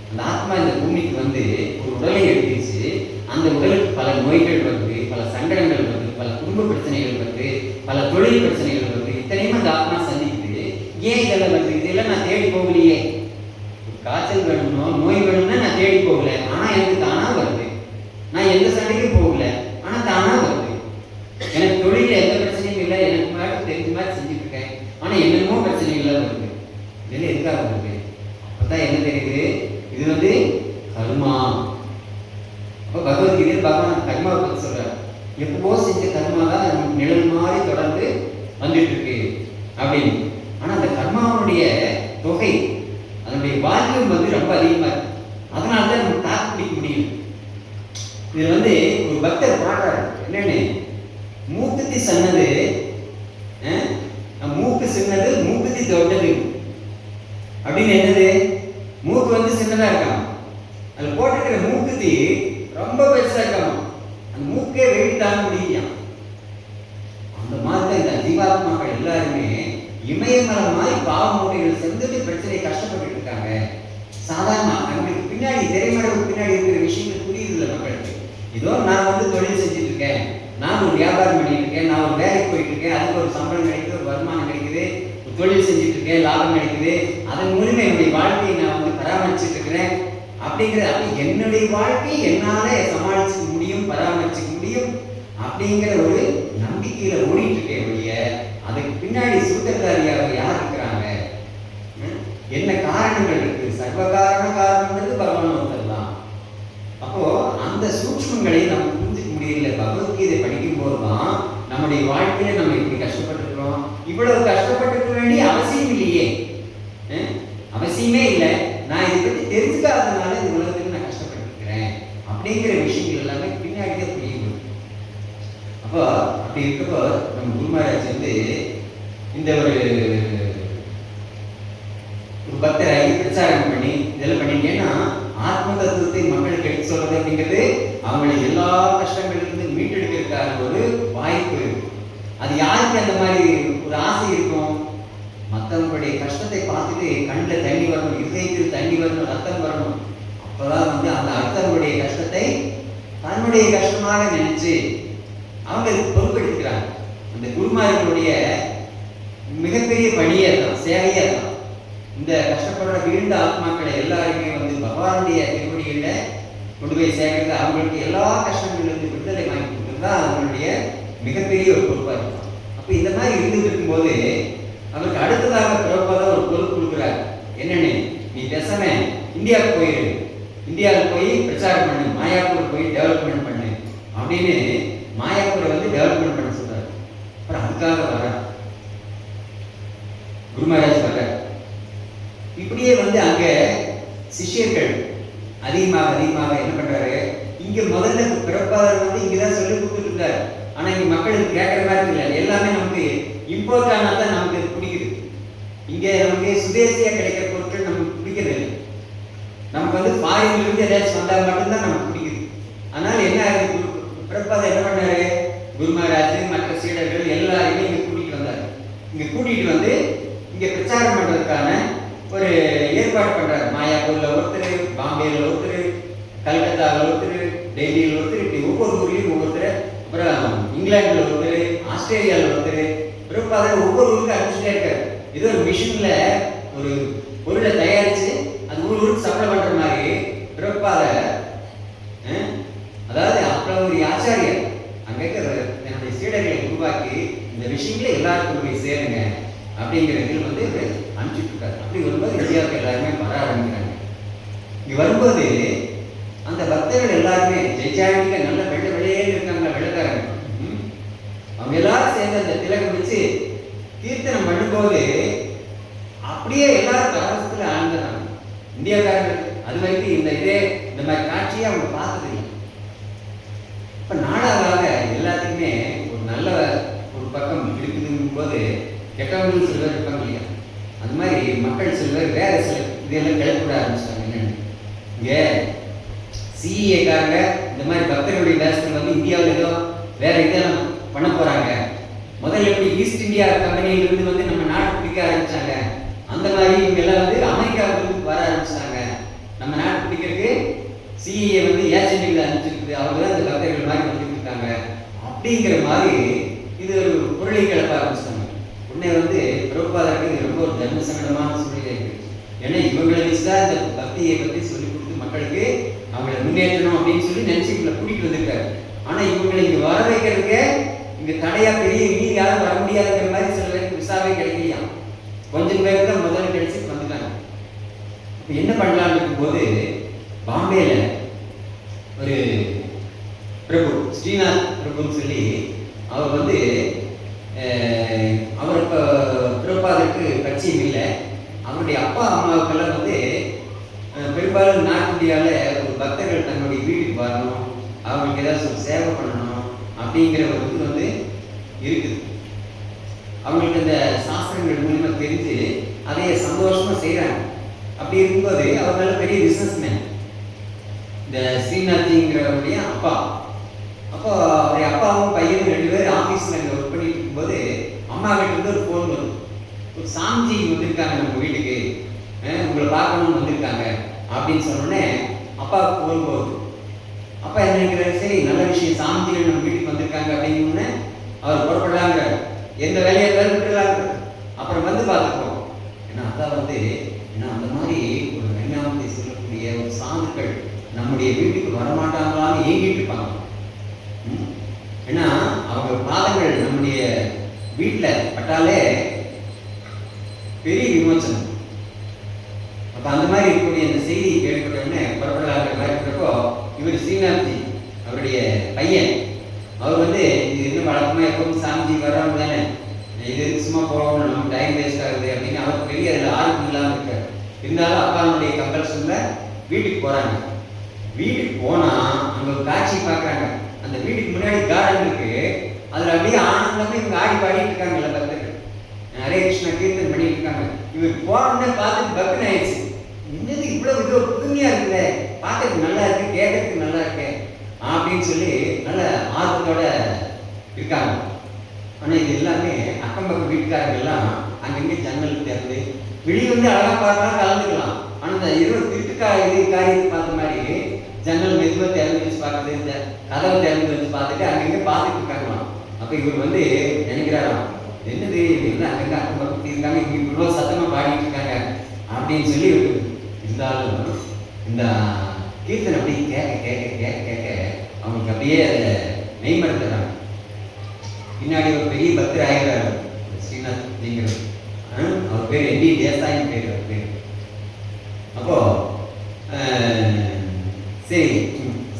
அந்த ஆத்மா இந்த பூமிக்கு வந்து ஒரு உடலை எடுத்துச்சு, அந்த உடலுக்கு பல நோய்கள் வருது, பல சங்கடங்கள் வருது, பல குடும்ப பிரச்சனைகள் வருது, பல தொழில் பிரச்சனைகள் வருது. இத்தனையும் அந்த ஆத்மா சந்திக்குது. ஏன் இதெல்லாம் வருது? இதெல்லாம் நான் தேடி போகலையே. காய்ச்சல் வேணும்னோ நோய் வேணும்னா நான் தேடி போகல, ஆனா எனக்கு தானா வருது. நான் எந்த சண்டைக்கும் போகல, ஆனா தானா வருது. எனக்கு தொழில எந்த பிரச்சனையும் இல்லை, எனக்கு மாதிரி தெரிஞ்ச மாதிரி செஞ்சுட்டு இருக்கேன், ஆனா என்னென்னமோ பிரச்சனைகள் வருது. இதெல்லாம் எதுக்காக வருது? அப்பதான் என்ன தெரியுது, இது வந்து கர்மா. அப்போ பகவத்கீதை பகவான் கர்மாவை பற்றி சொல்றாரு. எப்போ செஞ்ச கர்மா தான் நிழல் மாதிரி தொடர்ந்து வந்துட்டு இருக்கு அப்படின்னு. ஆனா அந்த கர்மாவுடைய தொகை, அதனுடைய வால்யூம் வந்து ரொம்ப அதிகமா இருக்கு. அதனாலதான் நம்ம தாக்கு பிடிக்க முடியும். இது வந்து ஒரு பக்தர் பாடுறாரு, என்னன்னு, மூக்குத்தி சன்னது மூக்கு சின்னது மூக்குத்தி தொட்டது அப்படின்னு. என்னது? மூக்கு வந்து சின்னதா இருக்கான், அதுல போட்டுக்கிற மூக்குத்தி ரொம்ப பெருசா இருக்கான், அந்த மூக்கே வெயிட் தாங்க முடியும். அந்த மாதிரி இந்த ஜீவாத்மாக்கள் எல்லாருமே இமயமலை மாதிரி பாவ மூட்டைகள் சேர்ந்துட்டு பிரச்சனை கஷ்டப்பட்டு இருக்காங்க. சாதாரண நம்மளுக்கு பின்னாடி திரைமறைவுக்கு பின்னாடி இருக்கிற விஷயங்கள் புரியுது இல்லை மக்களுக்கு. இதோ நான் வந்து தொழில் செஞ்சுட்டு இருக்கேன், நான் ஒரு வியாபாரம் பண்ணிட்டு இருக்கேன், நான் ஒரு வேலைக்கு போயிட்டு இருக்கேன், அதுக்கு ஒரு சம்பளம் கிடைக்குது, ஒரு வருமானம் கிடைக்குது, ஒரு தொழில் செஞ்சுட்டு இருக்கேன், லாபம் கிடைக்குது, அதன் மூலமா என்னுடைய வாழ்க்கையை நான் வந்து பராமரிச்சுட்டு இருக்கிறேன் அப்படிங்கிற, அப்படி என்னுடைய வாழ்க்கையை என்னால சமாளிச்சுக்க முடியும், பராமரிச்சுக்க முடியும் அப்படிங்கிற ஒரு நம்பிக்கையில ஓடிட்டு இருக்கேன் ஒழிய அதுக்கு பின்னாடி சூத்திரதாரியாக யார் இருக்கிறாங்க, என்ன காரணங்கள் இருக்கு, சர்வகாரண காரணங்கிறது பகவான் ஒருத்தர் தான். அப்போ அந்த சூட்சுமங்களை நம்ம புரிஞ்சுக்க முடியல. பகவத்கீதை படிக்கும் போதுதான் நம்முடைய வாழ்க்கையில நம்ம இப்படி கஷ்டப்பட்டுருக்கோம், இவ்வளவு கஷ்டப்பட்டுக்க வேண்டிய அவசியம் இல்லையே, அவசியமே இல்லை, நான் இதை பற்றி தெரிஞ்சுக்காததுனால இந்த உலகத்துக்கு நான் கஷ்டப்பட்டுருக்கிறேன் அப்படிங்கிற விஷயங்கள் எல்லாமே பின்னாடியே புரியும். அப்போ அப்படி இருக்கப்போ நம்ம குரு மகாராஜ் வந்து இந்த ஒரு பக்தரை பிரச்சாரம் பண்ணி இதெல்லாம் பண்ணிட்டேன்னா ஆத்ம தத்துவத்தை மக்களுக்கு எடுத்து சொல்றது அப்படிங்கிறது அவங்களை எல்லா கஷ்டங்களிலிருந்து மீட்டெடுக்கிறதுக்கான ஒரு வாய்ப்பு. அது யாருக்கு அந்த மாதிரி ஒரு ஆசை இருக்கும்? மற்றவங்களுடைய கஷ்டத்தை பார்த்துட்டு கண்ணில் தண்ணி வரணும், இதயத்தில் தண்ணி வரணும், ரத்தம் வரணும். அப்பதான் வந்து அந்த அடுத்தவங்களுடைய கஷ்டத்தை தன்னுடைய கஷ்டமாக நினைச்சு அவங்க பொறுப்பெடுக்கிறாங்க. அந்த குருமார்களுடைய மிகப்பெரிய பணியே தான், சேவையே தான். இந்த கஷ்டப்படுற வீழ்ந்த ஆத்மாக்களை எல்லாருமே வந்து பகவானுடைய திருவடியில கொண்டு போய் சேர்க்கிறது, அவங்களுக்கு எல்லா கஷ்டங்களிலிருந்து விடுதலை வாங்கி கொடுக்குறது தான் அவங்களுடைய மிகப்பெரிய ஒரு பொறுப்பாக இருக்கும். அப்போ இந்த மாதிரி இருந்துட்டு இருக்கும்போது அவருக்கு அடுத்ததாக பிரபுபாதா ஒரு பொறுப்பு கொடுக்குறாரு. என்னன்னு, நீ பேசாம இந்தியாவுக்கு போயிரு, இந்தியாவுக்கு போய் பிரச்சாரம் பண்ணு, மாயாப்பூர் போய் டெவலப்மெண்ட் பண்ணு அப்படின்னு மாயாப்பூரை வந்து டெவலப்மெண்ட் பண்ண சொல்றாரு. அப்புறம் அதுக்காக வர குரு மகாராஜ் வர. இப்படியே வந்து அங்க சிஷ்யர்கள் அதிகமாக என்ன பண்றாரு, இங்க முதல்ல பிரபாதர் வந்து இங்கதான் சொல்லி கொடுத்துட்டு இருந்தாரு. ஆனா இங்க மக்களுக்கு கேட்கற மாதிரி இல்லை, எல்லாமே நமக்கு இம்போர்ட் ஆனா தான் நமக்கு பிடிக்குது. இங்க நமக்கு சுதேசியா கிடைக்கிற பொருட்கள் நமக்கு பிடிக்கிறது இல்லை. நமக்கு வந்து ஃபாரின்ல இருந்து ஏதாச்சும் வந்தா மட்டும்தான் நமக்கு பிடிக்குது. அதனால என்ன ஆகுது, பிரபாதர் என்ன பண்ணாரு, குரு மகாராஜ் மற்ற சீடர்கள் எல்லாருமே இங்க கூட்டிட்டு வந்தாரு. இங்க கூட்டிட்டு வந்து இங்க பிரச்சாரம் பண்றதுக்கான ஒரு ஏற்பாடு பண்றாரு. மாயாப்பூர்ல ஒருத்தர், பாம்பேல ஒருத்தர், கல்கத்தாவில் ஒருத்தர், டெல்லியில் ஒருத்தர், இப்படி ஒவ்வொரு ஊர்லயும் ஒவ்வொருத்தர், அப்புறம் இங்கிலாந்துல ஒருத்தர், ஆஸ்திரேலியாவில் பிரபுபாதர் ஒவ்வொரு ஊருக்கு அனுப்பிச்சுட்டே இருக்காரு. ஏதோ ஒரு மிஷின்ல ஒரு பொருளை தயாரிச்சு அது ஊருக்கு சப்ளை பண்ற மாதிரி பிரபுபாதர், அதாவது அப்புறம் ஒரு ஆச்சாரியர் அங்க என்னுடைய சீடர்களை உருவாக்கி இந்த விஷயங்களை எல்லாருக்கும் போய் சேருங்க அப்படிங்கிறதில் அனுப்பிச்சுட்டு இருக்காரு. அப்படி வரும்போது இந்தியாவுக்கு எல்லாருமே வர ஆரம்பிக்கிறாங்க. இங்க வரும்போது அந்த பக்தர்கள் எல்லாருமே ஜெய்சாண்டிக நல்ல வெள்ளையே இருக்காங்க, வெள்ளக்காரங்க. அவங்க எல்லாரும் சேர்ந்து அந்த திலகம் வச்சு கீர்த்தனம் பண்ணும்போது அப்படியே எல்லாரும் பரவசத்துல ஆழ்ந்துறாங்க இந்தியாக்காரர்கள். அது வரைக்கும் இந்த மாதிரி காட்சியை அவங்க பார்த்ததில்லை. இப்ப நாளாக எல்லாத்துக்குமே ஒரு நல்ல ஒரு பக்கம் இருக்குதுங்கும் போது கெட்டவங்களும் சில பேர் இருப்பாங்க இல்லையா, அது மாதிரி மக்கள் சில பேர் வேற சில இதெல்லாம் கிளப்பிட ஆரம்பிச்சிட்டாங்க. என்னன்னு இங்க சிஏக்காரங்க இந்த மாதிரி பக்தர்களுடைய வேஷத்தில் இந்தியாவில் ஏதோ வேற இதெல்லாம் பண்ண போறாங்க. முதல்ல எப்படி ஈஸ்ட் இந்தியா கம்பெனியிலிருந்து நம்ம நாடு பிடிக்க ஆரம்பிச்சாங்க, அந்த மாதிரி இவங்க எல்லாம் அமெரிக்காவுக்கு வர ஆரம்பிச்சிட்டாங்க. நம்ம நாடு பிடிக்கிறதுக்கு சிஏ ஏஜென்ட்களை அனுப்பிச்சிருக்குது, அவங்க தான் இந்த பக்தர்கள் மாதிரி வந்துட்டு இருக்காங்க அப்படிங்கிற மாதிரி இது ஒரு பொருளை கிளப்ப ஆரம்பிச்சிட்டாங்க. உடனே பிரபுபாதருக்கு ரொம்ப ஒரு தர்ம சங்கடமான சூழ்நிலை இருக்கு. ஏன்னா இவங்களை வச்சுதான் இந்த பக்தியை பற்றி சொல்லி கொடுத்து மக்களுக்கு அவங்களை முன்னேற்றணும் அப்படின்னு சொல்லி நினைச்சு இவங்களை கூட்டிட்டு வந்திருக்காரு. ஆனா இவங்களை இங்க வர வைக்கிறதுக்கு இங்க தடையா பெரிய இனி யாரும் வர முடியாதுங்கிற மாதிரி சில பேருக்கு விசாவே கிடைக்கலையா, கொஞ்சம் பேருக்கு தான் முதல்ல கிடைச்சிட்டு வந்துட்டாங்க. இப்ப என்ன பண்ணலாம்னு இருக்கும்போது பாம்பேல ஒரு பிரபு ஸ்ரீநாத் பிரபுன்னு சொல்லி அவர் அவர் இப்போ பிரபாதருக்கு கட்சியும் இல்லை. அவருடைய அப்பா அம்மாவுக்கெல்லாம் பெரும்பாலும் நார்த் இந்தியாவில் ஒரு பக்தர்கள் தன்னுடைய வீட்டுக்கு வரணும், அவங்களுக்கு ஏதாச்சும் ஒரு சேவை பண்ணணும் அப்படிங்கிற ஒரு இது இருக்குது. அவங்களுக்கு இந்த சாஸ்திரங்கள் மூலியமாக தெரிஞ்சு அதைய சந்தோஷமா செய்கிறாங்க. அப்படி இருக்கும்போது அவர் நல்ல பெரிய பிஸ்னஸ்மேன் இந்த ஸ்ரீநாத்ஜிங்கிறவருடைய அப்பா. அப்போ அவருடைய அப்பாவும் பையனும் 2 பேர் ஆஃபீஸில் இங்கே ஒர்க் பண்ணிட்டு இருக்கும்போது அம்மா கிட்ட ஒரு ஃபோன் வரும், ஒரு சாமிஜி வந்திருக்காங்க நம்ம வீட்டுக்கு, உங்களை பார்க்கணும்னு வந்திருக்காங்க அப்படின்னு சொன்னோடனே அப்பாவுக்கு ஃபோன் போகுது. அப்பா என்ன நினைக்கிறாரு, சரி நல்ல விஷயம், சாமிஜிகள் நம்ம வீட்டுக்கு வந்திருக்காங்க அப்படின்னோடனே அவர் புறப்படலாங்கிறார். எந்த வேலையை விட்டுலாங்க, அப்புறம் பார்த்துப்போம். ஏன்னா அதான் ஏன்னா அந்த மாதிரி ஒரு விஞ்ஞானத்தை சொல்லக்கூடிய ஒரு சாதுக்கள் நம்முடைய வீட்டுக்கு வரமாட்டாங்களான்னு ஏங்கிட்டு இருப்பாங்க. ஏன்னா அவங்க பாதங்கள் நம்முடைய வீட்டில் பட்டாலே பெரிய விமோசனம். அப்ப அந்த மாதிரி இருக்கக்கூடிய இந்த செய்தி கேள்விப்பட்டவுடனே புறப்படலாங்கிற மாதிரி இருக்கிறப்போ இவர் ஸ்ரீநாத்ஜி அவருடைய பையன் அவர் இது இன்னும் வழக்கமாக எப்பவும் சாமிஜி வர்றவங்க தானே, இது சும்மா போகணும், நம்ம டைம் வேஸ்ட் ஆகுது அப்படின்னு அவர் பெரிய அதில் ஆர்வம் இல்லாமல் இருக்கார். இருந்தாலும் அப்பாவுடைய கம்பல்ஷன்ல வீட்டுக்கு போறாங்க. வீட்டுக்கு போனா அங்க ஒரு காட்சி பார்க்குறாங்க. அந்த வீட்டுக்கு முன்னாடி கார்டன் இருக்கு, அதுல அப்படியே ஆனந்தமா இவங்க ஆடி பாடிட்டு இருக்காங்கல்ல பக்தர்கள், ஹரே கிருஷ்ணா கீர்த்தன் பண்ணிட்டு இருக்காங்க. இவருக்கு போனோடனே பார்த்துட்டு பக்தன் ஆயிடுச்சு, என்னது இவ்வளவு இது புதுமையா இருக்குல்ல, பார்க்கறதுக்கு நல்லா இருக்கு, கேட்கறதுக்கு நல்லா இருக்கு அப்படின்னு சொல்லி நல்ல ஆர்வத்தோட இருக்காங்க. ஆனா இது எல்லாமே அக்கம் பக்கம் வீட்டுக்காரங்க எல்லாம் அங்கங்கே ஜன்னல் திறந்து வெளியே அழகா பார்க்கலாம், கலந்துக்கலாம். ஆனா இந்த காரியத்தை பார்த்த மாதிரி ஜன்னல் மெதுவாக திறந்து வச்சு பார்க்குறது, இந்த கதவை திறந்து வச்சு பார்த்துட்டு அங்கங்கே பார்த்துட்டு இருக்காங்களாம். அப்போ இவர் நினைக்கிறாராம், என்னது எல்லாம் அங்கங்கே அக்கம் பக்கம் இருக்காங்க, இவங்க இவ்வளோ சத்தமாக பாடிட்டு இருக்காங்க அப்படின்னு சொல்லி இருந்தாலும் இந்த கீர்த்தனை அப்படியே கேட்க கேட்க கேட்க கேட்க அவங்களுக்கு அப்படியே அதை மெய்மறந்துடுறாங்க. பின்னாடி ஒரு பெரிய பக்தர் ஆகிறாரு ஸ்ரீநாத் அப்படிங்கிறது, அவர் பேர் என்டி தேசாயின் பேர் அவர் பேர். அப்போ சரி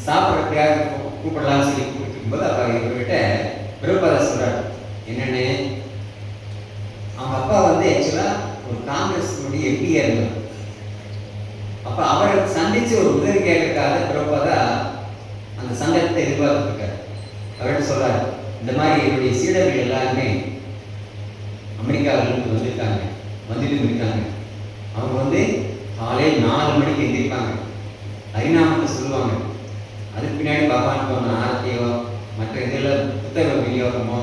சாப்பிட்றதுக்காக கூப்பிடலாம்னு சொல்லி கூப்பிட்டுருக்கும்போது அப்போ இவர்கிட்ட பிரபுபாதா சொல்றாரு என்னன்னு, அவங்க அப்பா ஆக்சுவலா ஒரு காங்கிரஸ் எம்பியா இருந்தார். அப்ப அவரை சந்திச்சு ஒரு உதவி கேட்கறதுக்காக பிரபுபாதா அந்த சந்தர்ப்பத்தை எதிர்பார்த்துருக்காரு. அவர்கிட்ட சொல்றாரு, இந்த மாதிரி என்னுடைய சீடர்கள் எல்லாருமே அமெரிக்காவிலிருந்து வந்துட்டு இருக்காங்க. அவங்க காலையில் 4 மணிக்கு எந்திரிப்பாங்க, ஹரிநாமத்தை சொல்லுவாங்க. அதுக்கு பின்னாடி பகவானுக்கு ஆரத்தியோ மற்ற இதெல்லாம் புத்தக விநியோகமோ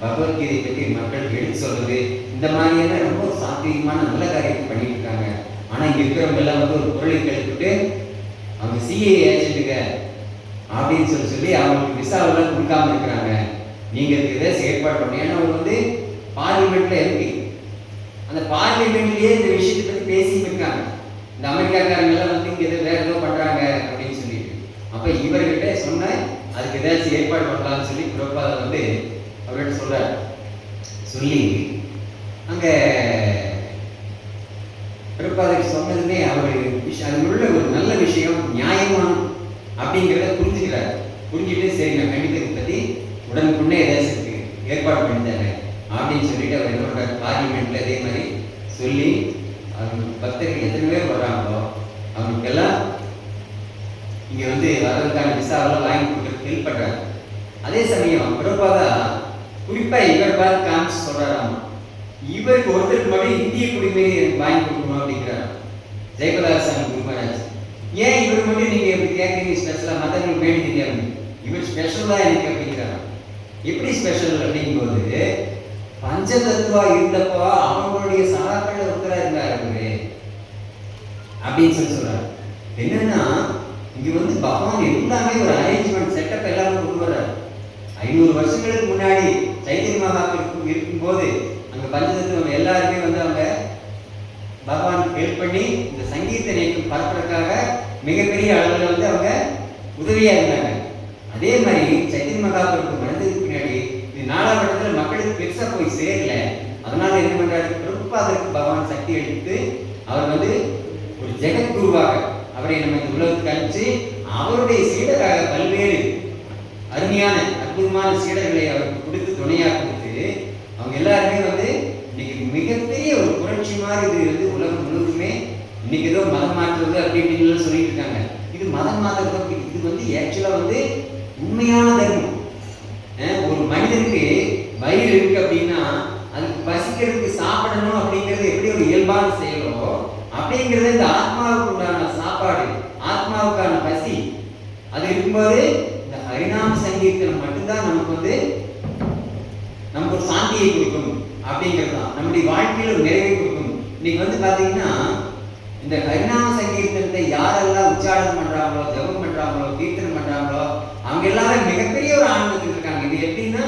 பகவத்கீதை பற்றி மக்களுக்கு எடுத்து சொல்றது, இந்த மாதிரியெல்லாம் ரொம்ப சாத்தியமான நல்ல காரியத்தை பண்ணிட்டு இருக்காங்க. ஆனால் இங்கே இருக்கிறவங்க எல்லாம் ஒரு பொருளை கழித்துட்டு அவங்க சிஏ ஏஜென்ட்டுங்க அப்படின்னு சொல்லி அவங்களுக்கு விசாவெல்லாம் கொடுக்காம இருக்கிறாங்க. நீங்கள் இதுக்கு ஏதாவது ஏற்பாடு பண்ணி, ஏன்னா அவர் பார்லிமெண்ட்ல இருக்கு. அந்த பார்லிமெண்ட்லயே இந்த விஷயத்தை பத்தி பேசிட்டு இருக்காங்க. இந்த அமெரிக்காக்காரங்க எல்லாம் வந்து இங்க வேற ஏதோ பண்றாங்க அப்படின்னு சொல்லிட்டு. அப்ப இவர்கிட்ட சொன்ன அதுக்கு ஏதாச்சும் ஏற்பாடு பண்ணலாம்னு சொல்லி பிரபாதர் வந்து அவர்கிட்ட சொல்றாரு. சொல்லி அங்க பிரபாதர் சொன்னதுமே அவரு அது உள்ள ஒரு நல்ல விஷயம், நியாயமான அப்படிங்கிறத புரிஞ்சுக்கிறாரு. புரிஞ்சுட்டு சரி நான் கண்டிப்பா இதை பத்தி உடனுக்குன்னே ஏதாச்சும் ஏற்பாடு பண்ணித்தாரு அப்படின்னு சொல்லிட்டு அவர் என்ன பண்றாரு, பார்லிமெண்ட்ல இதே மாதிரி சொல்லி அவங்க பக்தர்கள் எத்தனை பேர் வர்றாங்களோ அவங்களுக்கெல்லாம் இங்க வந்து வரதுக்கான விசாவெல்லாம் வாங்கி கொடுக்கறதுக்கு ஹெல்ப் பண்றாரு. அதே சமயம் பிரபாதா குறிப்பா இவர் பார்த்து காமிச்சு சொல்றாராம், இவருக்கு ஒருத்தருக்கு மட்டும் இந்திய குடிமை வாங்கி கொடுக்கணும் அப்படிங்கிறார் ஜெயபிரகாசாமி குருமராஜ். ஏன் இவர் மட்டும் நீங்க எப்படி கேட்கறீங்க ஸ்பெஷலா, மற்றவங்களுக்கு வேண்டி தெரியாது, இவர் ஸ்பெஷல் தான் எனக்கு அப்படிங்கிறார். எப்படி ஸ்பெஷல் அப்படிங்கும்போது பஞ்சதத்துவா இருந்தப்போ அவங்களுடைய சகாக்கள் ஒருத்தரா இருந்தார் அவரு அப்படின்னு சொல்லி சொல்றாரு. என்னன்னா இங்க வந்து பகவான் எல்லாமே ஒரு அரேஞ்ச்மெண்ட் செட்டப் எல்லாமே கொண்டு வர்றாரு. 500 வருஷங்களுக்கு முன்னாடி சைத்தன்ய மகாபிரபு இருக்கும்போது அங்க பஞ்சதத்துவம் எல்லாருமே வந்து அவங்க பகவான் ஹெல்ப் பண்ணி இந்த சங்கீத நேற்று பரப்புறதுக்காக மிகப்பெரிய அளவில் வந்து அவங்க உதவியா இருந்தாங்க. அதே மாதிரி சைத்தன்ய மகாபிரபு வந்ததுக்கு பின்னாடி இது 4ஆம் இடத்துல மக்களுக்கு பெருசா போய் சேரல. அதனால என்ன பண்றாரு, பிரபுபாதருக்கு பகவான் சக்தி அளித்து அவர் வந்து ஒரு ஜெகத்குருவாக அவரை நம்ம இந்த உலகத்துக்கு அனுப்பிச்சு அவருடைய சீடராக பல்வேறு அருமையான அற்புதமான சீடர்களை அவருக்கு கொடுத்து துணையாக கொடுத்து அவங்க எல்லாருமே வந்து இன்னைக்கு மிகப்பெரிய ஒரு புரட்சி மாதிரி இது வந்து உலகம் முழுவதுமே இன்னைக்கு ஏதோ மதம் மாற்றுறது அப்படி இப்படின்னு சொல்லிட்டு இருக்காங்க. இது மதம் மாற்றுறது, இது வந்து ஆக்சுவலா வந்து உண்மையான தர்மம். ஒரு மனிதனுக்கு வயிறு இருக்கு அப்படின்னா அதுக்கு பசிக்கிறதுக்கு சாப்பிடணும் அப்படிங்கிறது எப்படி ஒரு இயல்பான செயலோ அப்படிங்கிறது இந்த ஆத்மாவுக்கு உண்டான சாப்பாடு, ஆத்மாவுக்கான பசி அது இருக்கும்போது இந்த ஹரிநாம சங்கீர்த்தனம் மட்டும்தான் நமக்கு வந்து நமக்கு ஒரு சாந்தியை கொடுக்கணும் அப்படிங்கிறது தான், நம்முடைய வாழ்க்கையில ஒரு நிறைவை கொடுக்கணும். இன்னைக்கு வந்து பாத்தீங்கன்னா இந்த ஹரிநாம சங்கீர்த்தனத்தை யாரெல்லாம் உச்சாரணம் பண்றாங்களோ, ஜபம் பண்றாங்களோ, கீர்த்தனம் பண்றாங்களோ அவங்க எல்லாரும் மிகப்பெரிய ஒரு ஆனந்தத்தில் இருக்காங்க. இது எப்படின்னா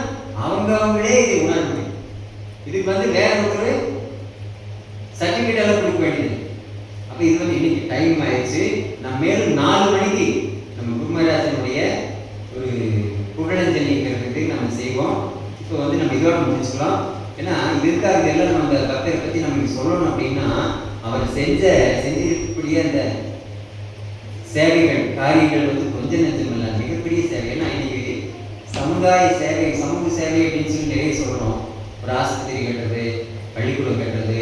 அவங்களே இதை உணர முடியும். இதுக்கு வந்து வேற ஒரு சர்டிபிகேட் எல்லாம் கொடுக்க வேண்டியது. அப்ப இது வந்து இன்னைக்கு டைம் ஆயிடுச்சு. நான் மேலும் 4 மணிக்கு நம்ம குருமராஜனுடைய ஒரு புகழஞ்சலிங்கிறது நம்ம செய்வோம். இப்போ வந்து நம்ம இதோட முடிச்சுக்கலாம். ஏன்னா இது இருக்காது எல்லாம் நம்ம அந்த பக்தரை பத்தி நமக்கு சொல்லணும் அப்படின்னா அவர் செஞ்சிருக்கக்கூடிய அந்த சேவைகள் காரியங்கள் வந்து கொஞ்சம் நெஞ்சமில்ல, மிகப்பெரிய சேவை. ஏன்னா இன்னைக்கு சமுதாய சேவை, சமூக சேவை அப்படின்னு சொல்லி நிறைய சொல்றோம். ஒரு ஆஸ்பத்திரி கட்டுறது, பள்ளிக்கூடம் கட்டுறது,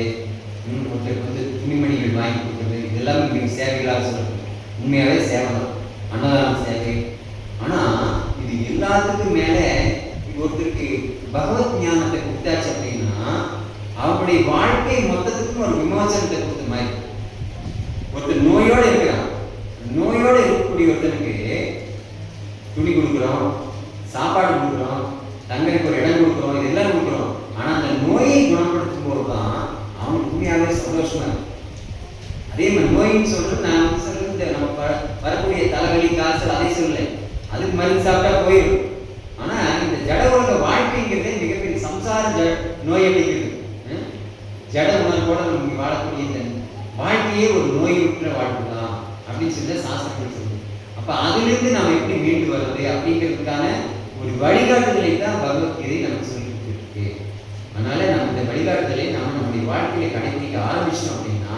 ஒருத்தருக்கு வந்து துணிமணிகள் வாங்கி கொடுக்குறது, இதெல்லாம் இன்னைக்கு சேவைகளாக சொல்றது. உண்மையாவே சேவை தான், அன்னதான சேவை. ஆனா இது எல்லாத்துக்கும் மேல ஒருத்தருக்கு பகவத் ஞானத்தை கொடுத்தாச்சு அப்படின்னா அவங்களுடைய வாழ்க்கை மொத்தத்துக்கும் ஒரு விமோசனத்தை கொடுத்த மாதிரி. ஒருத்தர் நோயோட இருக்கிறான், நோயோட இருக்கக்கூடிய ஒருத்தனுக்கு துணி கொடுக்குறோம், சாப்பாடு கொடுக்குறோம், தங்களுக்கு ஒரு இடம் கொடுக்குறோம், இதெல்லாம் கொடுக்குறோம். ஆனா அந்த நோயை குணப்படுத்தும் போதுதான் அவனுக்கு உண்மையாகவே சந்தோஷமா இருக்கும். அதே மாதிரி நோயின்னு சொல்றது நான் சொல்றது நம்ம வரக்கூடிய தலைவலி, காய்ச்சல் அதை சொல்லலை, அதுக்கு மருந்து சாப்பிட்டா போயிடும். ஆனா இந்த ஜட உலக வாழ்க்கைங்கிறதே மிகப்பெரிய சம்சார நோய் அப்படிங்கிறது. ஜட உணர்வோட நம்ம வாழக்கூடிய இந்த வாழ்க்கையே ஒரு நோயுற்ற வாழ்க்கை தான் அப்படின்னு சொல்லி சாஸ்திரங்கள் சொல்லுது. அப்ப அதிலிருந்து நாம் எப்படி மீண்டு வருவது அப்படிங்கிறதுக்கான ஒரு வழிகாட்டுதலை தான் பகவத்கீதை நமக்கு சொல்லி கொடுத்துருக்கு. அதனால நம்ம இந்த வழிகாட்டுதலை நம்ம நம்முடைய வாழ்க்கையை கடைபிடிக்க ஆரம்பிச்சோம் அப்படின்னா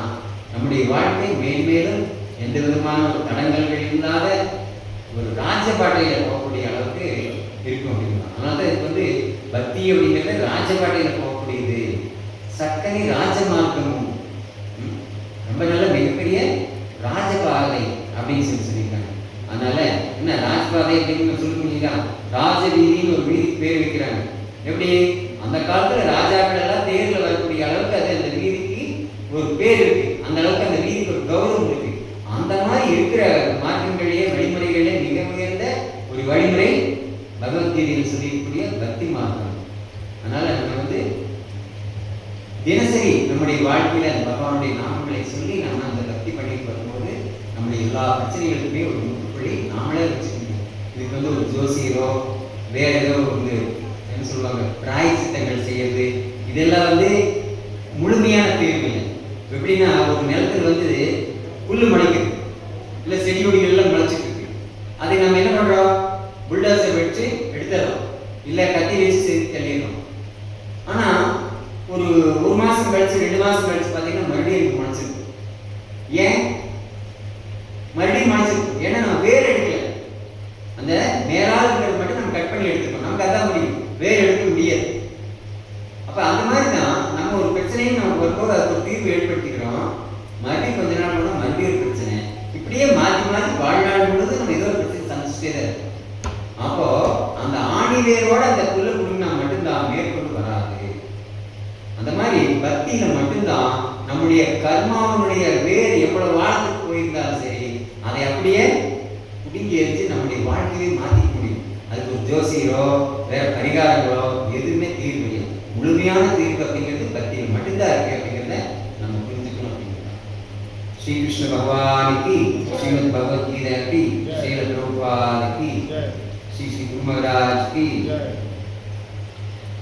நம்முடைய வாழ்க்கை மேன்மேலும் எந்த விதமான ஒரு தடங்கல்கள் இல்லாத ஒரு ராஜபாட்டையில போகக்கூடிய அளவுக்கு இருக்கும் அப்படின்னா. அதனால தான் இதுக்கு வந்து பக்தி அப்படிங்கிறது ராஜபாட்டையில போகக்கூடியது, சக்கரை ராஜமார்க்கமும் ரொம்ப நல்ல மிகப்பெரிய ராஜபாதை அப்படின்னு சொல்லியிருக்காங்க. அதனால என்ன ராஜபாதை அப்படின்னு சொல்ல முடியுதா, ராஜவீதின்னு ஒரு வீதிக்கு பேர் வைக்கிறாங்க. எப்படி அந்த காலத்துல ராஜாக்கள் எல்லாம் தேர்ல வரக்கூடிய அளவுக்கு அது அந்த வீதிக்கு ஒரு பேர் இருக்கு, அந்த அளவுக்கு அந்த வீதிக்கு ஒரு கௌரவம் இருக்கு. அந்த மாதிரி இருக்கிற மார்க்கங்களிலே வழிமுறைகளிலே மிக உயர்ந்த ஒரு வழிமுறை பகவத்கீதையில் சொல்லியிருக்கக்கூடிய பக்தி மார்க்கம். அதனால நம்ம வந்து தினசரி நம்முடைய வாழ்க்கையில பகவானுடைய நாமங்களை சொல்லி நம்ம அந்த பக்தி பண்ணிட்டு வரும்போது நம்முடைய எல்லா பிரச்சனைகளுக்குமே ஒரு முற்றுப்புள்ளி நாமளே வச்சுக்கணும். இதுக்கு ஒரு ஜோசியரோ வேற ஏதோ என்ன சொல்லுவாங்க பிராயச்சித்தங்கள் செய்யறது இதெல்லாம் வந்து முழுமையான தீர்வு இல்லை. எப்படின்னா ஒரு நிலத்தில் வந்து புல்லு முளைக்குது, இல்லை செடி கொடிகள்லாம் முளைச்சிட்டு இருக்கு. அதை நம்ம என்ன பண்றோம்? புல்டாசர் வச்சு எடுத்துடுறோம், இல்லை கத்தி வச்சு தள்ளிடுறோம். ஆனா ஒரு மாசம் கழிச்சு 2 மாசம் கழிச்சு பார்த்தீங்கன்னா மறுபடியும் முளைச்சிருக்கு. ஏன் மறுபடியும் முளைச்சிருக்கு? ஏன்னா நம்ம வேர் எடுக்கல. அந்த மேலால் இருக்கிறது மட்டும் நம்ம கட் பண்ணி எடுத்துக்கணும். நமக்கு அதான் முடியும், வேர் எடுக்க முடியாது. அப்ப அந்த மாதிரி தான் நம்ம ஒரு பிரச்சனையை நம்ம வரும்போது அதுக்கு ஒரு தீர்வு ஏற்படுத்திக்கிறோம். மறுபடியும் கொஞ்ச நாள் போனால் மறுபடியும் ஒரு பிரச்சனை, இப்படியே மாற்றி மாற்றி வாழ்நாள் பொழுது நம்ம ஏதோ ஒரு பிரச்சனை சந்திச்சுட்டே தான் இருக்கும். அப்போ அந்த ஆணி வேரோட அந்த புல்லை புடுங்கினா மட்டும்தான் மேற்கொண்டு வராது. அந்த மாதிரி பக்தியில மட்டும்தான் நம்முடைய கர்மாவுடைய வேர் எவ்வளவு வாழ்த்துக்கு போயிருந்தாலும் சரி, அதை அப்படியே புடுங்கி எரிஞ்சு நம்முடைய வாழ்க்கையை மாற்றிக்க முடியும். அதுக்கு ஒரு ஜோசியரோ வேற பரிகாரங்களோ எதுவுமே தீர்வு இல்லை. முழுமையான தீர்வு அப்படிங்கிறது பக்தியில் மட்டும்தான் இருக்கு அப்படிங்கிறத நம்ம புரிஞ்சுக்கணும். அப்படிங்கிறது ஸ்ரீ கிருஷ்ண பகவானுக்கு, ஸ்ரீமத் பகவத்கீதைக்கு, ஸ்ரீல பிரபுபாதுக்கு, ஸ்ரீ ஸ்ரீ குரு மகாராஜ்க்கு